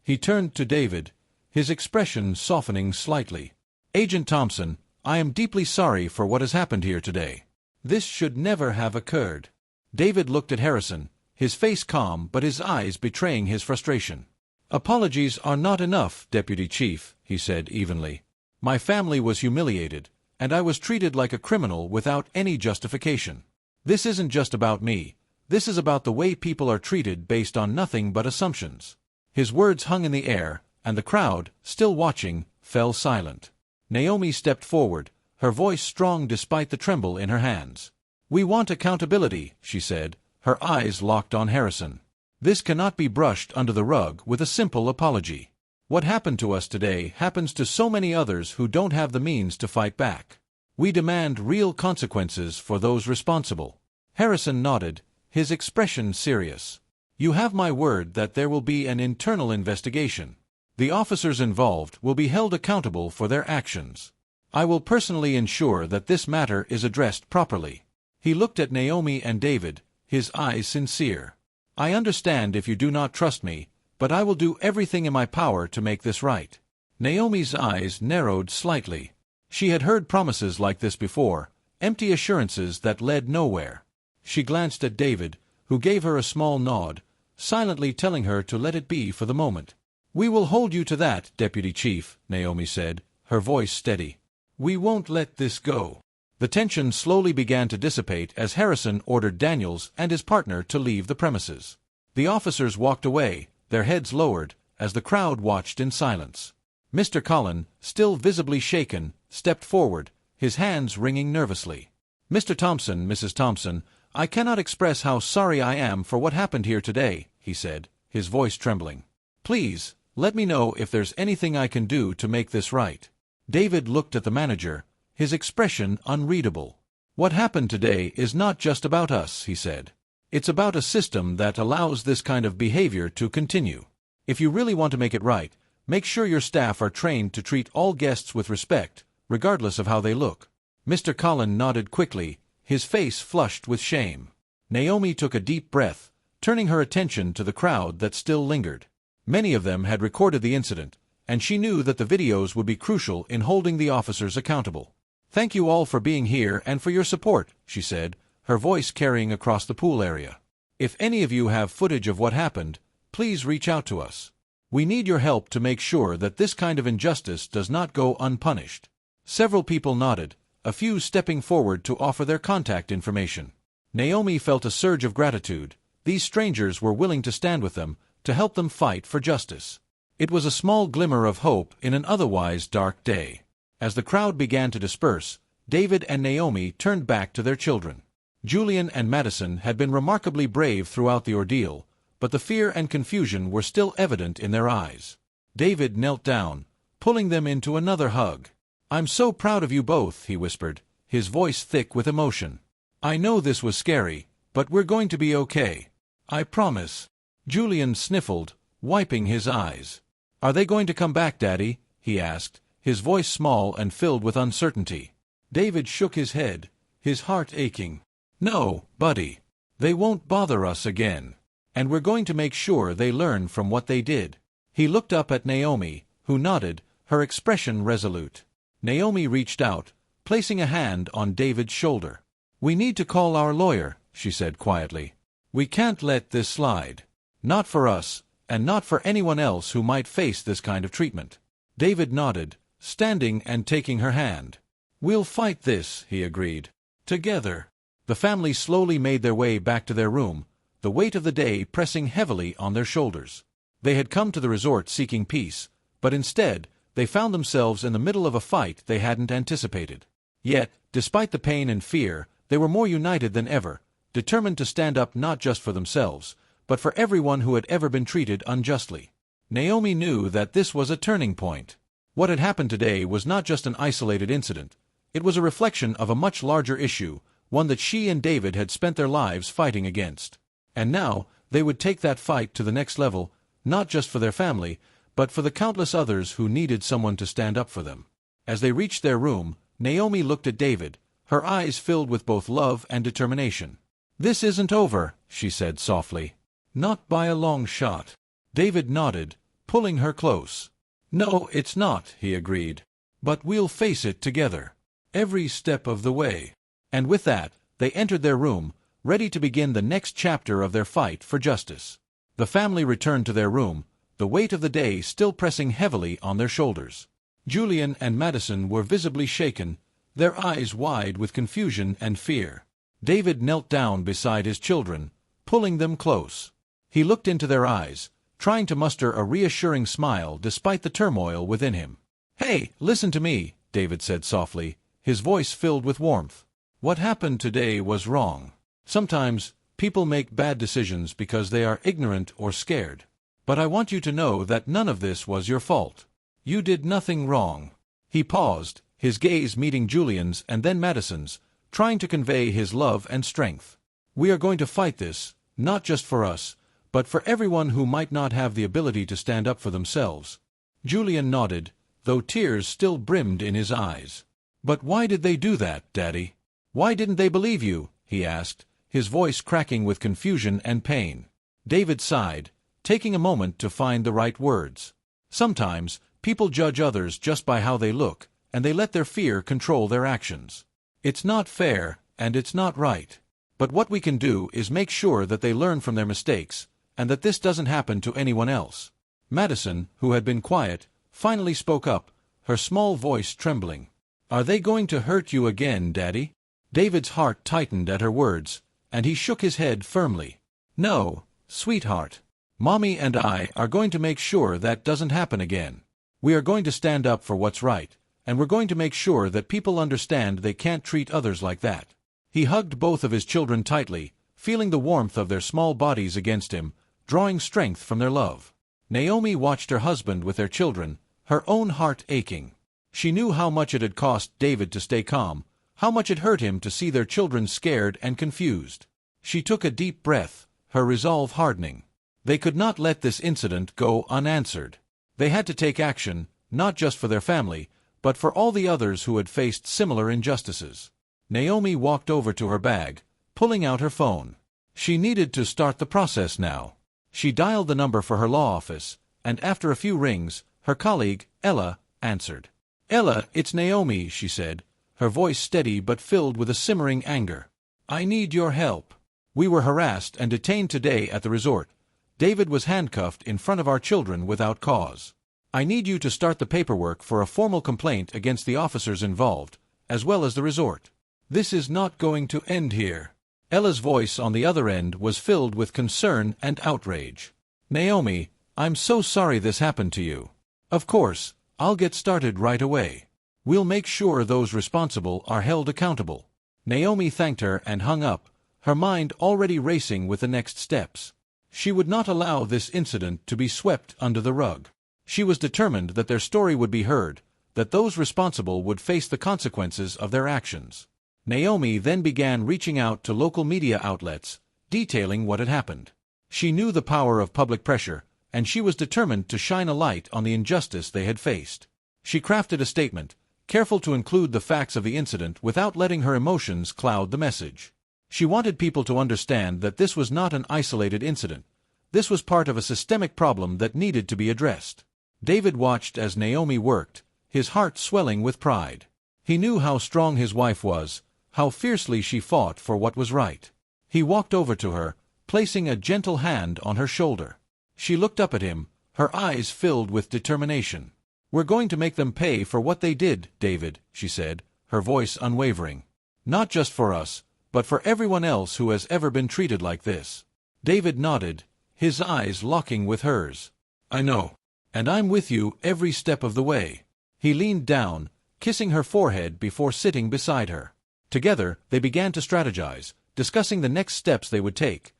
He turned to David, his expression softening slightly. "Agent Thompson, I am deeply sorry for what has happened here today. This should never have occurred." David looked at Harrison, his face calm but his eyes betraying his frustration. "Apologies are not enough, Deputy Chief," he said evenly. "My family was humiliated, and I was treated like a criminal without any justification. This isn't just about me. This is about the way people are treated based on nothing but assumptions." His words hung in the air, and the crowd, still watching, fell silent. Naomi stepped forward, her voice strong despite the tremble in her hands. "We want accountability," she said, her eyes locked on Harrison. "This cannot be brushed under the rug with a simple apology. What happened to us today happens to so many others who don't have the means to fight back. We demand real consequences for those responsible." Harrison nodded, his expression serious. "You have my word that there will be an internal investigation. The officers involved will be held accountable for their actions. I will personally ensure that this matter is addressed properly." He looked at Naomi and David, his eyes sincere. "I understand if you do not trust me, but I will do everything in my power to make this right." Naomi's eyes narrowed slightly. She had heard promises like this before, empty assurances that led nowhere. She glanced at David, who gave her a small nod, silently telling her to let it be for the moment. "We will hold you to that, Deputy Chief," Naomi said, her voice steady. "We won't let this go." The tension slowly began to dissipate as Harrison ordered Daniels and his partner to leave the premises. The officers walked away, their heads lowered, as the crowd watched in silence. Mr. Cullen, still visibly shaken, stepped forward, his hands wringing nervously. "Mr. Thompson, Mrs. Thompson, I cannot express how sorry I am for what happened here today," he said, his voice trembling. "Please, let me know if there's anything I can do to make this right." David looked at the manager, his expression unreadable. "What happened today is not just about us," he said. "It's about a system that allows this kind of behavior to continue. If you really want to make it right, make sure your staff are trained to treat all guests with respect, regardless of how they look." Mr. Cullen nodded quickly, his face flushed with shame. Naomi took a deep breath, turning her attention to the crowd that still lingered. Many of them had recorded the incident, and she knew that the videos would be crucial in holding the officers accountable. "Thank you all for being here and for your support," she said, her voice carrying across the pool area. "If any of you have footage of what happened, please reach out to us. We need your help to make sure that this kind of injustice does not go unpunished." Several people nodded, a few stepping forward to offer their contact information. Naomi felt a surge of gratitude. These strangers were willing to stand with them, to help them fight for justice. It was a small glimmer of hope in an otherwise dark day. As the crowd began to disperse, David and Naomi turned back to their children. Julian and Madison had been remarkably brave throughout the ordeal, but the fear and confusion were still evident in their eyes. David knelt down, pulling them into another hug. "I'm so proud of you both," he whispered, his voice thick with emotion. "I know this was scary, but we're going to be okay. I promise." Julian sniffled, wiping his eyes. "Are they going to come back, Daddy?" he asked, his voice small and filled with uncertainty. David shook his head, his heart aching. "No, buddy. They won't bother us again. And we're going to make sure they learn from what they did." He looked up at Naomi, who nodded, her expression resolute. Naomi reached out, placing a hand on David's shoulder. "We need to call our lawyer," she said quietly. We can't let this slide. Not for us, and not for anyone else who might face this kind of treatment. David nodded, standing and taking her hand. We'll fight this, he agreed. Together. The family slowly made their way back to their room, the weight of the day pressing heavily on their shoulders. They had come to the resort seeking peace, but instead, they found themselves in the middle of a fight they hadn't anticipated. Yet, despite the pain and fear, they were more united than ever, determined to stand up not just for themselves, but for everyone who had ever been treated unjustly. Naomi knew that this was a turning point. What had happened today was not just an isolated incident. It was a reflection of a much larger issue, one that she and David had spent their lives fighting against. And now, they would take that fight to the next level, not just for their family, but for the countless others who needed someone to stand up for them. As they reached their room, Naomi looked at David, her eyes filled with both love and determination. "This isn't over," she said softly. "Not by a long shot." David nodded, pulling her close. "No, it's not," he agreed. "But we'll face it together. Every step of the way." And with that, they entered their room, ready to begin the next chapter of their fight for justice. The family returned to their room, the weight of the day still pressing heavily on their shoulders. Julian and Madison were visibly shaken, their eyes wide with confusion and fear. David knelt down beside his children, pulling them close. He looked into their eyes, trying to muster a reassuring smile despite the turmoil within him. "Hey, listen to me," David said softly, his voice filled with warmth. "What happened today was wrong. Sometimes, people make bad decisions because they are ignorant or scared. But I want you to know that none of this was your fault. You did nothing wrong." He paused, his gaze meeting Julian's and then Madison's, trying to convey his love and strength. "We are going to fight this, not just for us, but for everyone who might not have the ability to stand up for themselves." Julian nodded, though tears still brimmed in his eyes. "But why did they do that, Daddy? Why didn't they believe you?" he asked, his voice cracking with confusion and pain. David sighed, taking a moment to find the right words. Sometimes, people judge others just by how they look, and they let their fear control their actions. It's not fair, and it's not right. But what we can do is make sure that they learn from their mistakes, and that this doesn't happen to anyone else. Madison, who had been quiet, finally spoke up, her small voice trembling. "Are they going to hurt you again, Daddy?" David's heart tightened at her words, and he shook his head firmly. "No, sweetheart. Mommy and I are going to make sure that doesn't happen again. We are going to stand up for what's right, and we're going to make sure that people understand they can't treat others like that." He hugged both of his children tightly, feeling the warmth of their small bodies against him, drawing strength from their love. Naomi watched her husband with their children, her own heart aching. She knew how much it had cost David to stay calm, how much it hurt him to see their children scared and confused. She took a deep breath, her resolve hardening. They could not let this incident go unanswered. They had to take action, not just for their family, but for all the others who had faced similar injustices. Naomi walked over to her bag, pulling out her phone. She needed to start the process now. She dialed the number for her law office, and after a few rings, her colleague, Ella, answered. "Ella, it's Naomi," she said, her voice steady but filled with a simmering anger. "I need your help. We were harassed and detained today at the resort. David was handcuffed in front of our children without cause. I need you to start the paperwork for a formal complaint against the officers involved, as well as the resort. This is not going to end here." Ella's voice on the other end was filled with concern and outrage. "Naomi, I'm so sorry this happened to you. Of course, I'll get started right away. We'll make sure those responsible are held accountable." Naomi thanked her and hung up, her mind already racing with the next steps. She would not allow this incident to be swept under the rug. She was determined that their story would be heard, that those responsible would face the consequences of their actions. Naomi then began reaching out to local media outlets, detailing what had happened. She knew the power of public pressure, and she was determined to shine a light on the injustice they had faced. She crafted a statement, careful to include the facts of the incident without letting her emotions cloud the message. She wanted people to understand that this was not an isolated incident. This was part of a systemic problem that needed to be addressed. David watched as Naomi worked, his heart swelling with pride. He knew how strong his wife was, how fiercely she fought for what was right. He walked over to her, placing a gentle hand on her shoulder. She looked up at him, her eyes filled with determination. "We're going to make them pay for what they did, David," she said, her voice unwavering. "Not just for us, but for everyone else who has ever been treated like this." David nodded, his eyes locking with hers. "I know. And I'm with you every step of the way." He leaned down, kissing her forehead before sitting beside her. Together, they began to strategize, discussing the next steps they would take.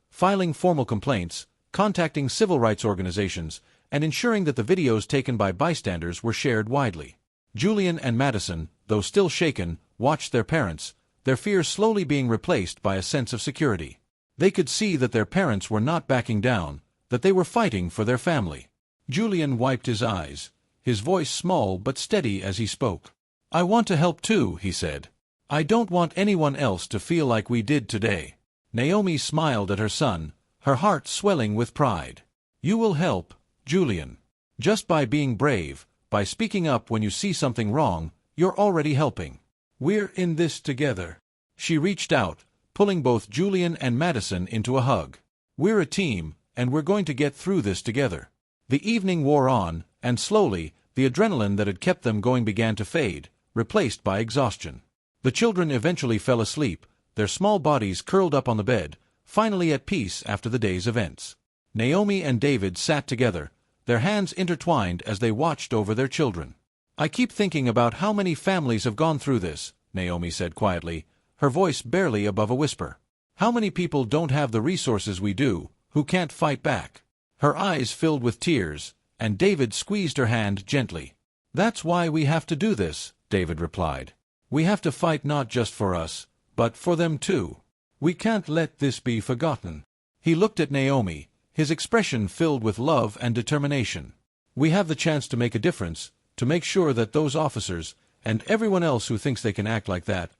Filing formal complaints, contacting civil rights organizations, and ensuring that the videos taken by bystanders were shared widely. Julian and Madison, though still shaken, watched their parents, their fears slowly being replaced by a sense of security. They could see that their parents were not backing down, that they were fighting for their family. Julian wiped his eyes, his voice small but steady as he spoke. "I want to help too," he said. "I don't want anyone else to feel like we did today." Naomi smiled at her son, her heart swelling with pride. "You will help, Julian. Just by being brave, by speaking up when you see something wrong, you're already helping. We're in this together." She reached out, pulling both Julian and Madison into a hug. "We're a team, and we're going to get through this together." The evening wore on, and slowly, the adrenaline that had kept them going began to fade, replaced by exhaustion. The children eventually fell asleep, their small bodies curled up on the bed, finally at peace after the day's events. Naomi and David sat together, their hands intertwined as they watched over their children. "I keep thinking about how many families have gone through this," Naomi said quietly, her voice barely above a whisper. "How many people don't have the resources we do, who can't fight back?" Her eyes filled with tears, and David squeezed her hand gently. "That's why we have to do this," David replied. "We have to fight not just for us, but for them too. We can't let this be forgotten." He looked at Naomi, his expression filled with love and determination. "We have the chance to make a difference, to make sure that those officers, and everyone else who thinks they can act like that,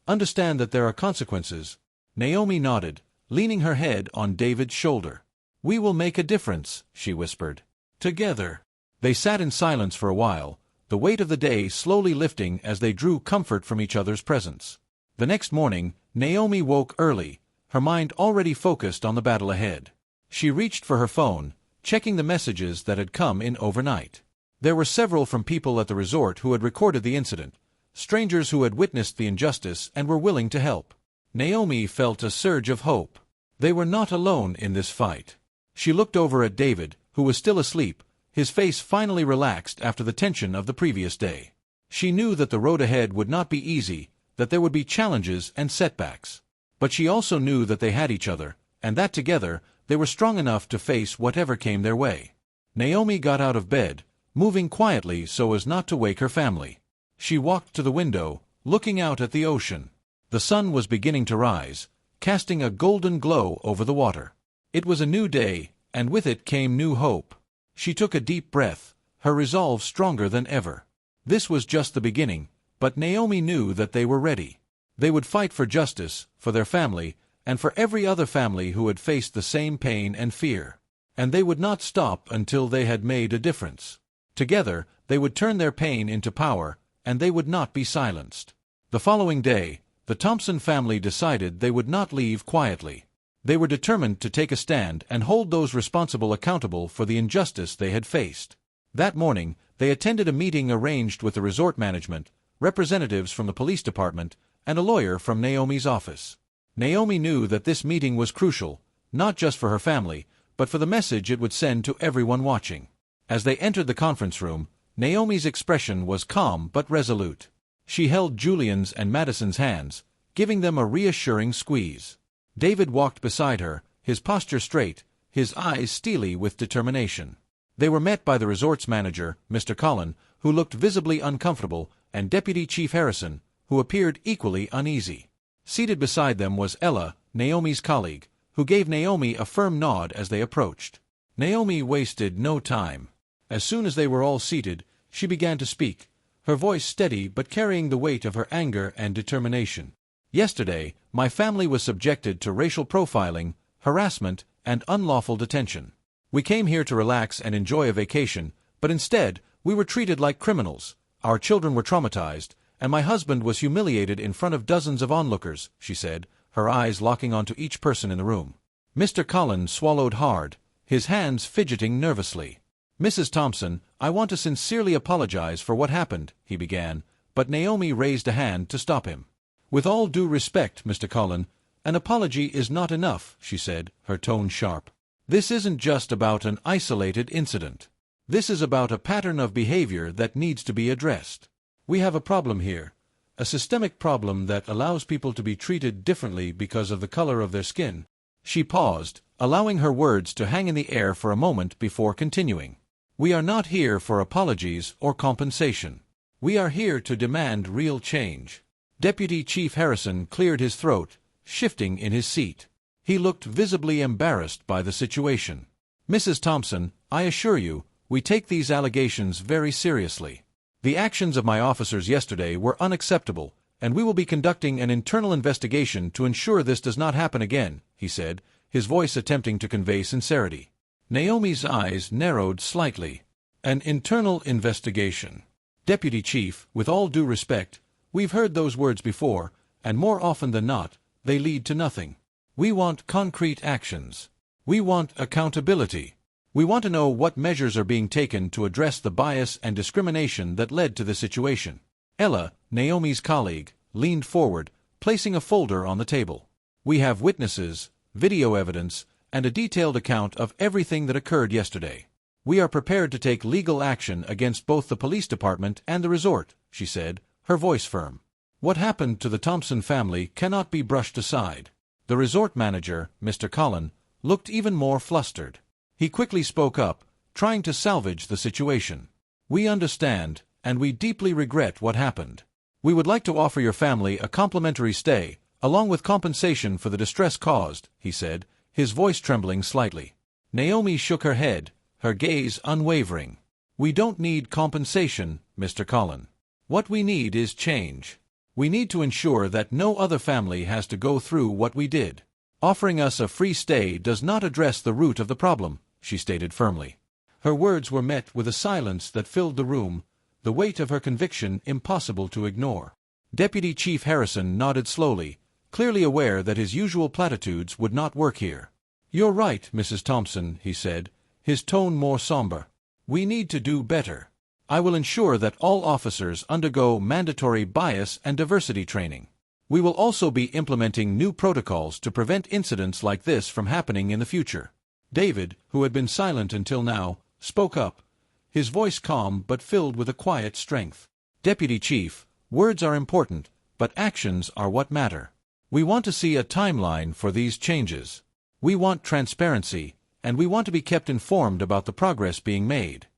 understand that there are consequences." Naomi nodded, leaning her head on David's shoulder. "We will make a difference," she whispered. "Together." They sat in silence for a while, the weight of the day slowly lifting as they drew comfort from each other's presence. The next morning, Naomi woke early, her mind already focused on the battle ahead. She reached for her phone, checking the messages that had come in overnight. There were several from people at the resort who had recorded the incident, strangers who had witnessed the injustice and were willing to help. Naomi felt a surge of hope. They were not alone in this fight. She looked over at David, who was still asleep, his face finally relaxed after the tension of the previous day. She knew that the road ahead would not be easy, that there would be challenges and setbacks. But she also knew that they had each other, and that together, they were strong enough to face whatever came their way. Naomi got out of bed, moving quietly so as not to wake her family. She walked to the window, looking out at the ocean. The sun was beginning to rise, casting a golden glow over the water. It was a new day, and with it came new hope. She took a deep breath, her resolve stronger than ever. This was just the beginning, but Naomi knew that they were ready. They would fight for justice, for their family, and for every other family who had faced the same pain and fear. And they would not stop until they had made a difference. Together, they would turn their pain into power, and they would not be silenced. The following day, the Thompson family decided they would not leave quietly. They were determined to take a stand and hold those responsible accountable for the injustice they had faced. That morning, they attended a meeting arranged with the resort management, representatives from the police department, and a lawyer from Naomi's office. Naomi knew that this meeting was crucial, not just for her family, but for the message it would send to everyone watching. As they entered the conference room, Naomi's expression was calm but resolute. She held Julian's and Madison's hands, giving them a reassuring squeeze. David walked beside her, his posture straight, his eyes steely with determination. They were met by the resort's manager, Mr. Collin, who looked visibly uncomfortable, and Deputy Chief Harrison, who appeared equally uneasy. Seated beside them was Ella, Naomi's colleague, who gave Naomi a firm nod as they approached. Naomi wasted no time. As soon as they were all seated, she began to speak, her voice steady but carrying the weight of her anger and determination. "Yesterday, my family was subjected to racial profiling, harassment, and unlawful detention. We came here to relax and enjoy a vacation, but instead, we were treated like criminals. Our children were traumatized, and my husband was humiliated in front of dozens of onlookers," she said, her eyes locking onto each person in the room. Mr. Cullen swallowed hard, his hands fidgeting nervously. "Mrs. Thompson, I want to sincerely apologize for what happened," he began, but Naomi raised a hand to stop him. "With all due respect, Mr. Cullen, an apology is not enough," she said, her tone sharp. "This isn't just about an isolated incident. This is about a pattern of behavior that needs to be addressed. We have a problem here, a systemic problem that allows people to be treated differently because of the color of their skin." She paused, allowing her words to hang in the air for a moment before continuing. "We are not here for apologies or compensation. We are here to demand real change." Deputy Chief Harrison cleared his throat, shifting in his seat. He looked visibly embarrassed by the situation. "Mrs. Thompson, I assure you, we take these allegations very seriously. The actions of my officers yesterday were unacceptable, and we will be conducting an internal investigation to ensure this does not happen again," he said, his voice attempting to convey sincerity. Naomi's eyes narrowed slightly. "An internal investigation. Deputy Chief, with all due respect, we've heard those words before, and more often than not, they lead to nothing. We want concrete actions. We want accountability. We want to know what measures are being taken to address the bias and discrimination that led to the situation." Ella, Naomi's colleague, leaned forward, placing a folder on the table. "We have witnesses, video evidence, and a detailed account of everything that occurred yesterday. We are prepared to take legal action against both the police department and the resort," she said, her voice firm. "What happened to the Thompson family cannot be brushed aside." The resort manager, Mr. Cullen, looked even more flustered. He quickly spoke up, trying to salvage the situation. "We understand, and we deeply regret what happened. We would like to offer your family a complimentary stay, along with compensation for the distress caused," he said, his voice trembling slightly. Naomi shook her head, her gaze unwavering. "We don't need compensation, Mr. Cullen. What we need is change. We need to ensure that no other family has to go through what we did. Offering us a free stay does not address the root of the problem," she stated firmly. Her words were met with a silence that filled the room, the weight of her conviction impossible to ignore. Deputy Chief Harrison nodded slowly, clearly aware that his usual platitudes would not work here. "You're right, Mrs. Thompson," he said, his tone more somber. "We need to do better. I will ensure that all officers undergo mandatory bias and diversity training. We will also be implementing new protocols to prevent incidents like this from happening in the future." David, who had been silent until now, spoke up, his voice calm but filled with a quiet strength. "Deputy Chief, words are important, but actions are what matter. We want to see a timeline for these changes. We want transparency, and we want to be kept informed about the progress being made."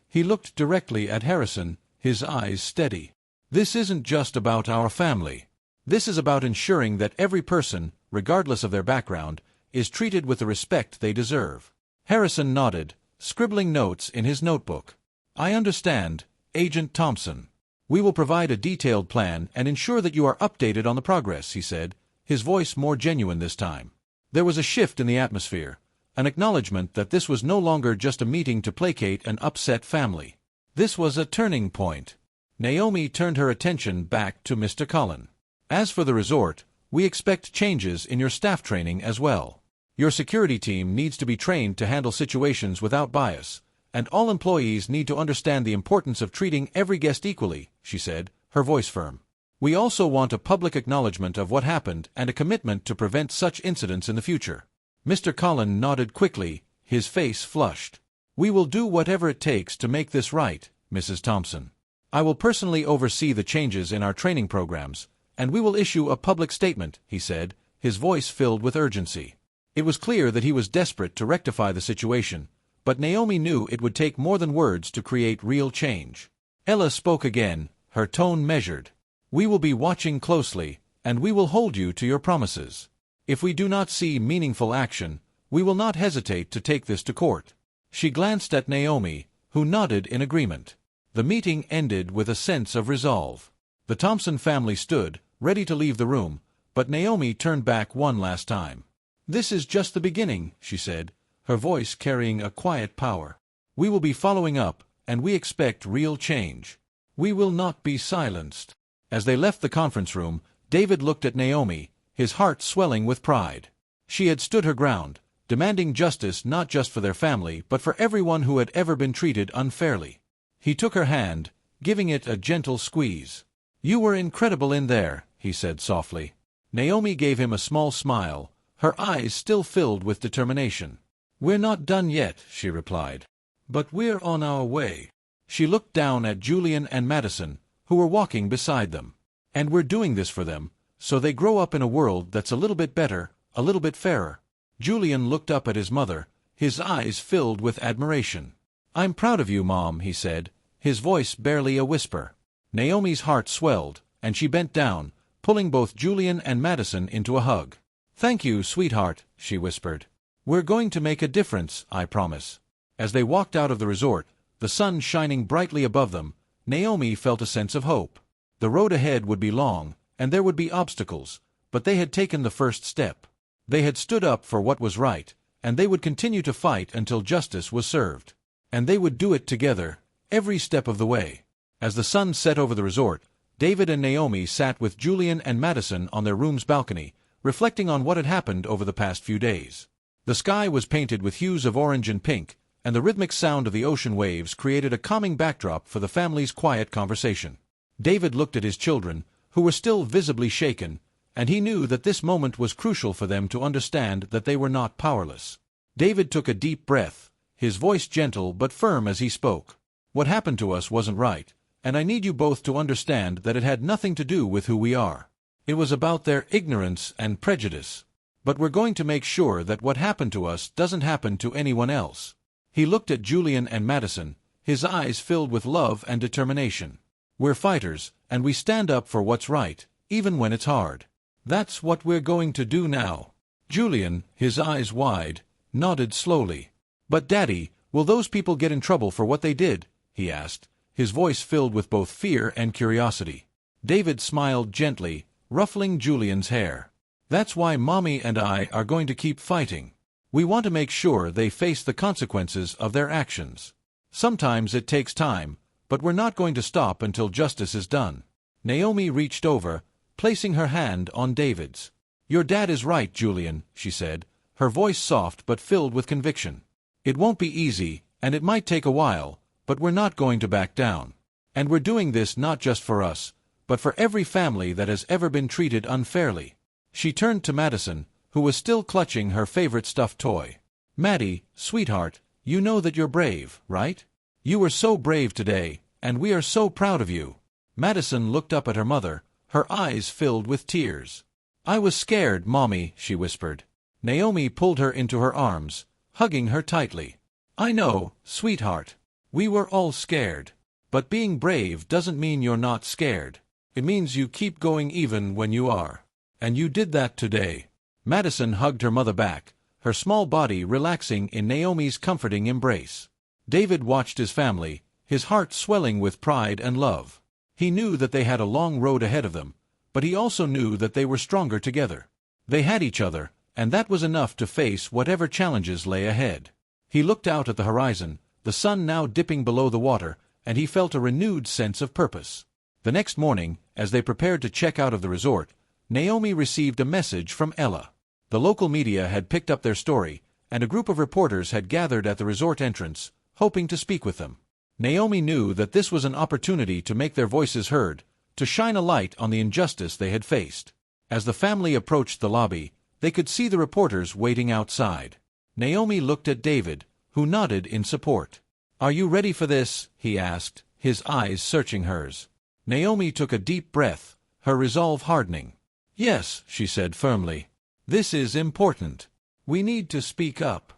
He looked directly at Harrison, his eyes steady. "This isn't just about our family. This is about ensuring that every person, regardless of their background, is treated with the respect they deserve." Harrison nodded, scribbling notes in his notebook. "I understand, Agent Thompson. We will provide a detailed plan and ensure that you are updated on the progress," he said, his voice more genuine this time. There was a shift in the atmosphere, an acknowledgement that this was no longer just a meeting to placate an upset family. This was a turning point. Naomi turned her attention back to Mr. Cullen. "As for the resort, we expect changes in your staff training as well. Your security team needs to be trained to handle situations without bias, and all employees need to understand the importance of treating every guest equally," she said, her voice firm. "We also want a public acknowledgement of what happened and a commitment to prevent such incidents in the future." Mr. Cullen nodded quickly, his face flushed. "We will do whatever it takes to make this right, Mrs. Thompson. I will personally oversee the changes in our training programs, and we will issue a public statement," he said, his voice filled with urgency. It was clear that he was desperate to rectify the situation, but Naomi knew it would take more than words to create real change. Ella spoke again, her tone measured. "We will be watching closely, and we will hold you to your promises. If we do not see meaningful action, we will not hesitate to take this to court." She glanced at Naomi, who nodded in agreement. The meeting ended with a sense of resolve. The Thompson family stood, ready to leave the room, but Naomi turned back one last time. "This is just the beginning," she said, her voice carrying a quiet power. "We will be following up, and we expect real change. We will not be silenced." As they left the conference room, David looked at Naomi, his heart swelling with pride. She had stood her ground, demanding justice not just for their family but for everyone who had ever been treated unfairly. He took her hand, giving it a gentle squeeze. "You were incredible in there," he said softly. Naomi gave him a small smile, her eyes still filled with determination. "We're not done yet," she replied. "But we're on our way." She looked down at Julian and Madison, who were walking beside them. "And we're doing this for them, so they grow up in a world that's a little bit better, a little bit fairer." Julian looked up at his mother, his eyes filled with admiration. "I'm proud of you, Mom," he said, his voice barely a whisper. Naomi's heart swelled, and she bent down, pulling both Julian and Madison into a hug. "Thank you, sweetheart," she whispered. "We're going to make a difference, I promise." As they walked out of the resort, the sun shining brightly above them, Naomi felt a sense of hope. The road ahead would be long, and there would be obstacles, but they had taken the first step. They had stood up for what was right, and they would continue to fight until justice was served. And they would do it together, every step of the way. As the sun set over the resort, David and Naomi sat with Julian and Madison on their room's balcony, reflecting on what had happened over the past few days. The sky was painted with hues of orange and pink, and the rhythmic sound of the ocean waves created a calming backdrop for the family's quiet conversation. David looked at his children, who were still visibly shaken, and he knew that this moment was crucial for them to understand that they were not powerless. David took a deep breath, his voice gentle but firm as he spoke. "What happened to us wasn't right, and I need you both to understand that it had nothing to do with who we are. It was about their ignorance and prejudice. But we're going to make sure that what happened to us doesn't happen to anyone else." He looked at Julian and Madison, his eyes filled with love and determination. "We're fighters, and we stand up for what's right, even when it's hard. That's what we're going to do now." Julian, his eyes wide, nodded slowly. "But Daddy, will those people get in trouble for what they did?" he asked, his voice filled with both fear and curiosity. David smiled gently, ruffling Julian's hair. "That's why Mommy and I are going to keep fighting. We want to make sure they face the consequences of their actions. Sometimes it takes time, but we're not going to stop until justice is done." Naomi reached over, placing her hand on David's. "Your dad is right, Julian," she said, her voice soft but filled with conviction. "It won't be easy, and it might take a while, but we're not going to back down. And we're doing this not just for us, but for every family that has ever been treated unfairly." She turned to Madison, who was still clutching her favorite stuffed toy. "Maddie, sweetheart, you know that you're brave, right? You were so brave today, and we are so proud of you." Madison looked up at her mother, her eyes filled with tears. "I was scared, Mommy," she whispered. Naomi pulled her into her arms, hugging her tightly. "I know, sweetheart. We were all scared. But being brave doesn't mean you're not scared. It means you keep going even when you are. And you did that today." Madison hugged her mother back, her small body relaxing in Naomi's comforting embrace. David watched his family, his heart swelling with pride and love. He knew that they had a long road ahead of them, but he also knew that they were stronger together. They had each other, and that was enough to face whatever challenges lay ahead. He looked out at the horizon, the sun now dipping below the water, and he felt a renewed sense of purpose. The next morning, as they prepared to check out of the resort, Naomi received a message from Ella. The local media had picked up their story, and a group of reporters had gathered at the resort entrance, hoping to speak with them. Naomi knew that this was an opportunity to make their voices heard, to shine a light on the injustice they had faced. As the family approached the lobby, they could see the reporters waiting outside. Naomi looked at David, who nodded in support. "Are you ready for this?" he asked, his eyes searching hers. Naomi took a deep breath, her resolve hardening. "Yes," she said firmly. "This is important. We need to speak up."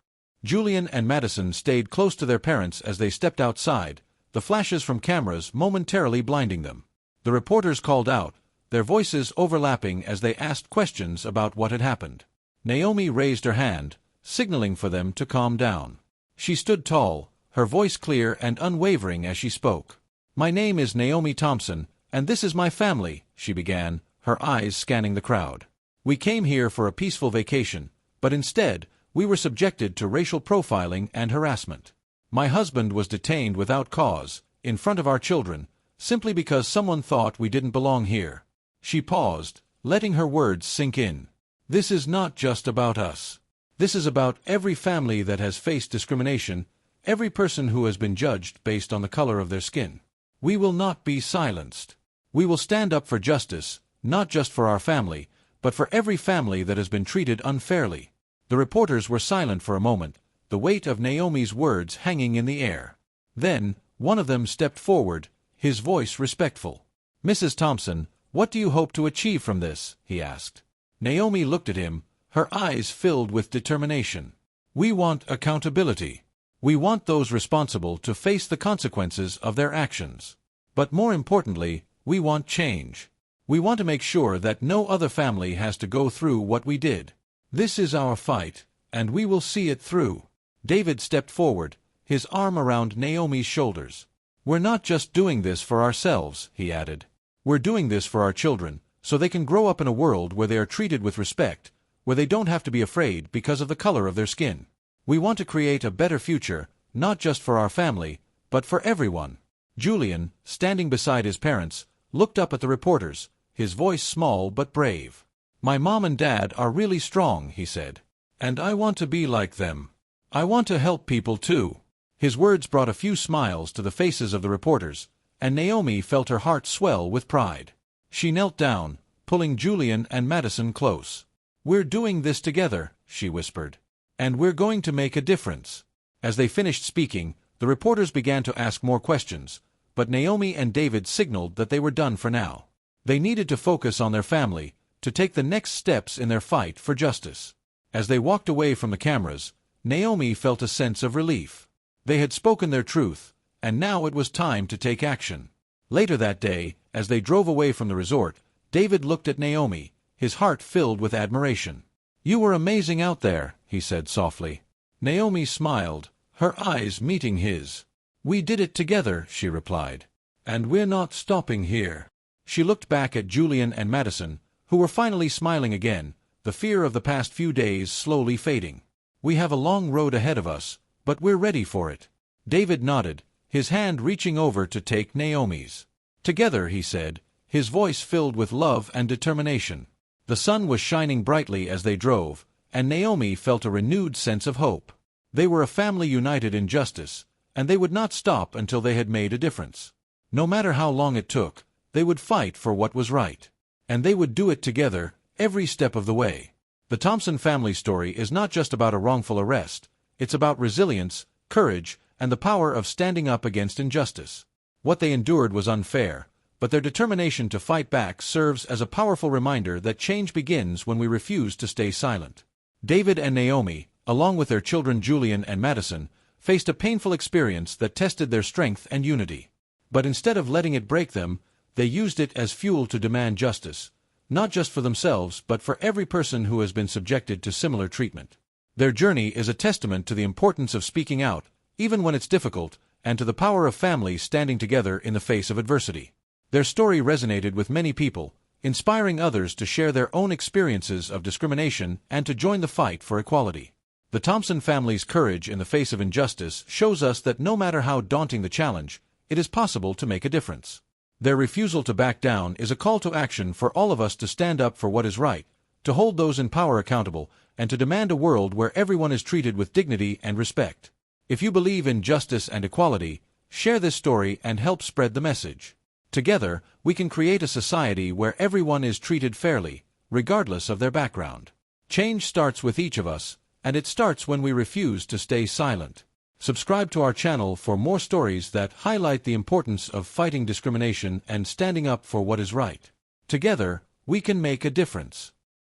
Julian and Madison stayed close to their parents as they stepped outside, the flashes from cameras momentarily blinding them. The reporters called out, their voices overlapping as they asked questions about what had happened. Naomi raised her hand, signaling for them to calm down. She stood tall, her voice clear and unwavering as she spoke. "My name is Naomi Thompson, and this is my family," she began, her eyes scanning the crowd. "We came here for a peaceful vacation, but instead, we were subjected to racial profiling and harassment. My husband was detained without cause, in front of our children, simply because someone thought we didn't belong here." She paused, letting her words sink in. This is not just about us. This is about every family that has faced discrimination, every person who has been judged based on the color of their skin. We will not be silenced. We will stand up for justice, not just for our family, but for every family that has been treated unfairly. The reporters were silent for a moment, the weight of Naomi's words hanging in the air. Then, one of them stepped forward, his voice respectful. "Mrs. Thompson, what do you hope to achieve from this?" he asked. Naomi looked at him, her eyes filled with determination. "We want accountability. We want those responsible to face the consequences of their actions. But more importantly, we want change. We want to make sure that no other family has to go through what we did. This is our fight, and we will see it through." David stepped forward, his arm around Naomi's shoulders. "We're not just doing this for ourselves," he added. "We're doing this for our children, so they can grow up in a world where they are treated with respect, where they don't have to be afraid because of the color of their skin. We want to create a better future, not just for our family, but for everyone." Julian, standing beside his parents, looked up at the reporters, his voice small but brave. "My mom and dad are really strong," he said. "And I want to be like them. I want to help people too." His words brought a few smiles to the faces of the reporters, and Naomi felt her heart swell with pride. She knelt down, pulling Julian and Madison close. "We're doing this together," she whispered. "And we're going to make a difference." As they finished speaking, the reporters began to ask more questions, but Naomi and David signaled that they were done for now. They needed to focus on their family, to take the next steps in their fight for justice. As they walked away from the cameras, Naomi felt a sense of relief. They had spoken their truth, and now it was time to take action. Later that day, as they drove away from the resort, David looked at Naomi, his heart filled with admiration. "You were amazing out there," he said softly. Naomi smiled, her eyes meeting his. "We did it together," she replied. "And we're not stopping here." She looked back at Julian and Madison, who were finally smiling again, the fear of the past few days slowly fading. "We have a long road ahead of us, but we're ready for it." David nodded, his hand reaching over to take Naomi's. "Together," he said, his voice filled with love and determination. The sun was shining brightly as they drove, and Naomi felt a renewed sense of hope. They were a family united in justice, and they would not stop until they had made a difference. No matter how long it took, they would fight for what was right. And they would do it together, every step of the way. The Thompson family story is not just about a wrongful arrest, it's about resilience, courage, and the power of standing up against injustice. What they endured was unfair, but their determination to fight back serves as a powerful reminder that change begins when we refuse to stay silent. David and Naomi, along with their children Julian and Madison, faced a painful experience that tested their strength and unity. But instead of letting it break them, they used it as fuel to demand justice, not just for themselves but for every person who has been subjected to similar treatment. Their journey is a testament to the importance of speaking out, even when it's difficult, and to the power of families standing together in the face of adversity. Their story resonated with many people, inspiring others to share their own experiences of discrimination and to join the fight for equality. The Thompson family's courage in the face of injustice shows us that no matter how daunting the challenge, it is possible to make a difference. Their refusal to back down is a call to action for all of us to stand up for what is right, to hold those in power accountable, and to demand a world where everyone is treated with dignity and respect. If you believe in justice and equality, share this story and help spread the message. Together, we can create a society where everyone is treated fairly, regardless of their background. Change starts with each of us, and it starts when we refuse to stay silent. Subscribe to our channel for more stories that highlight the importance of fighting discrimination and standing up for what is right. Together, we can make a difference.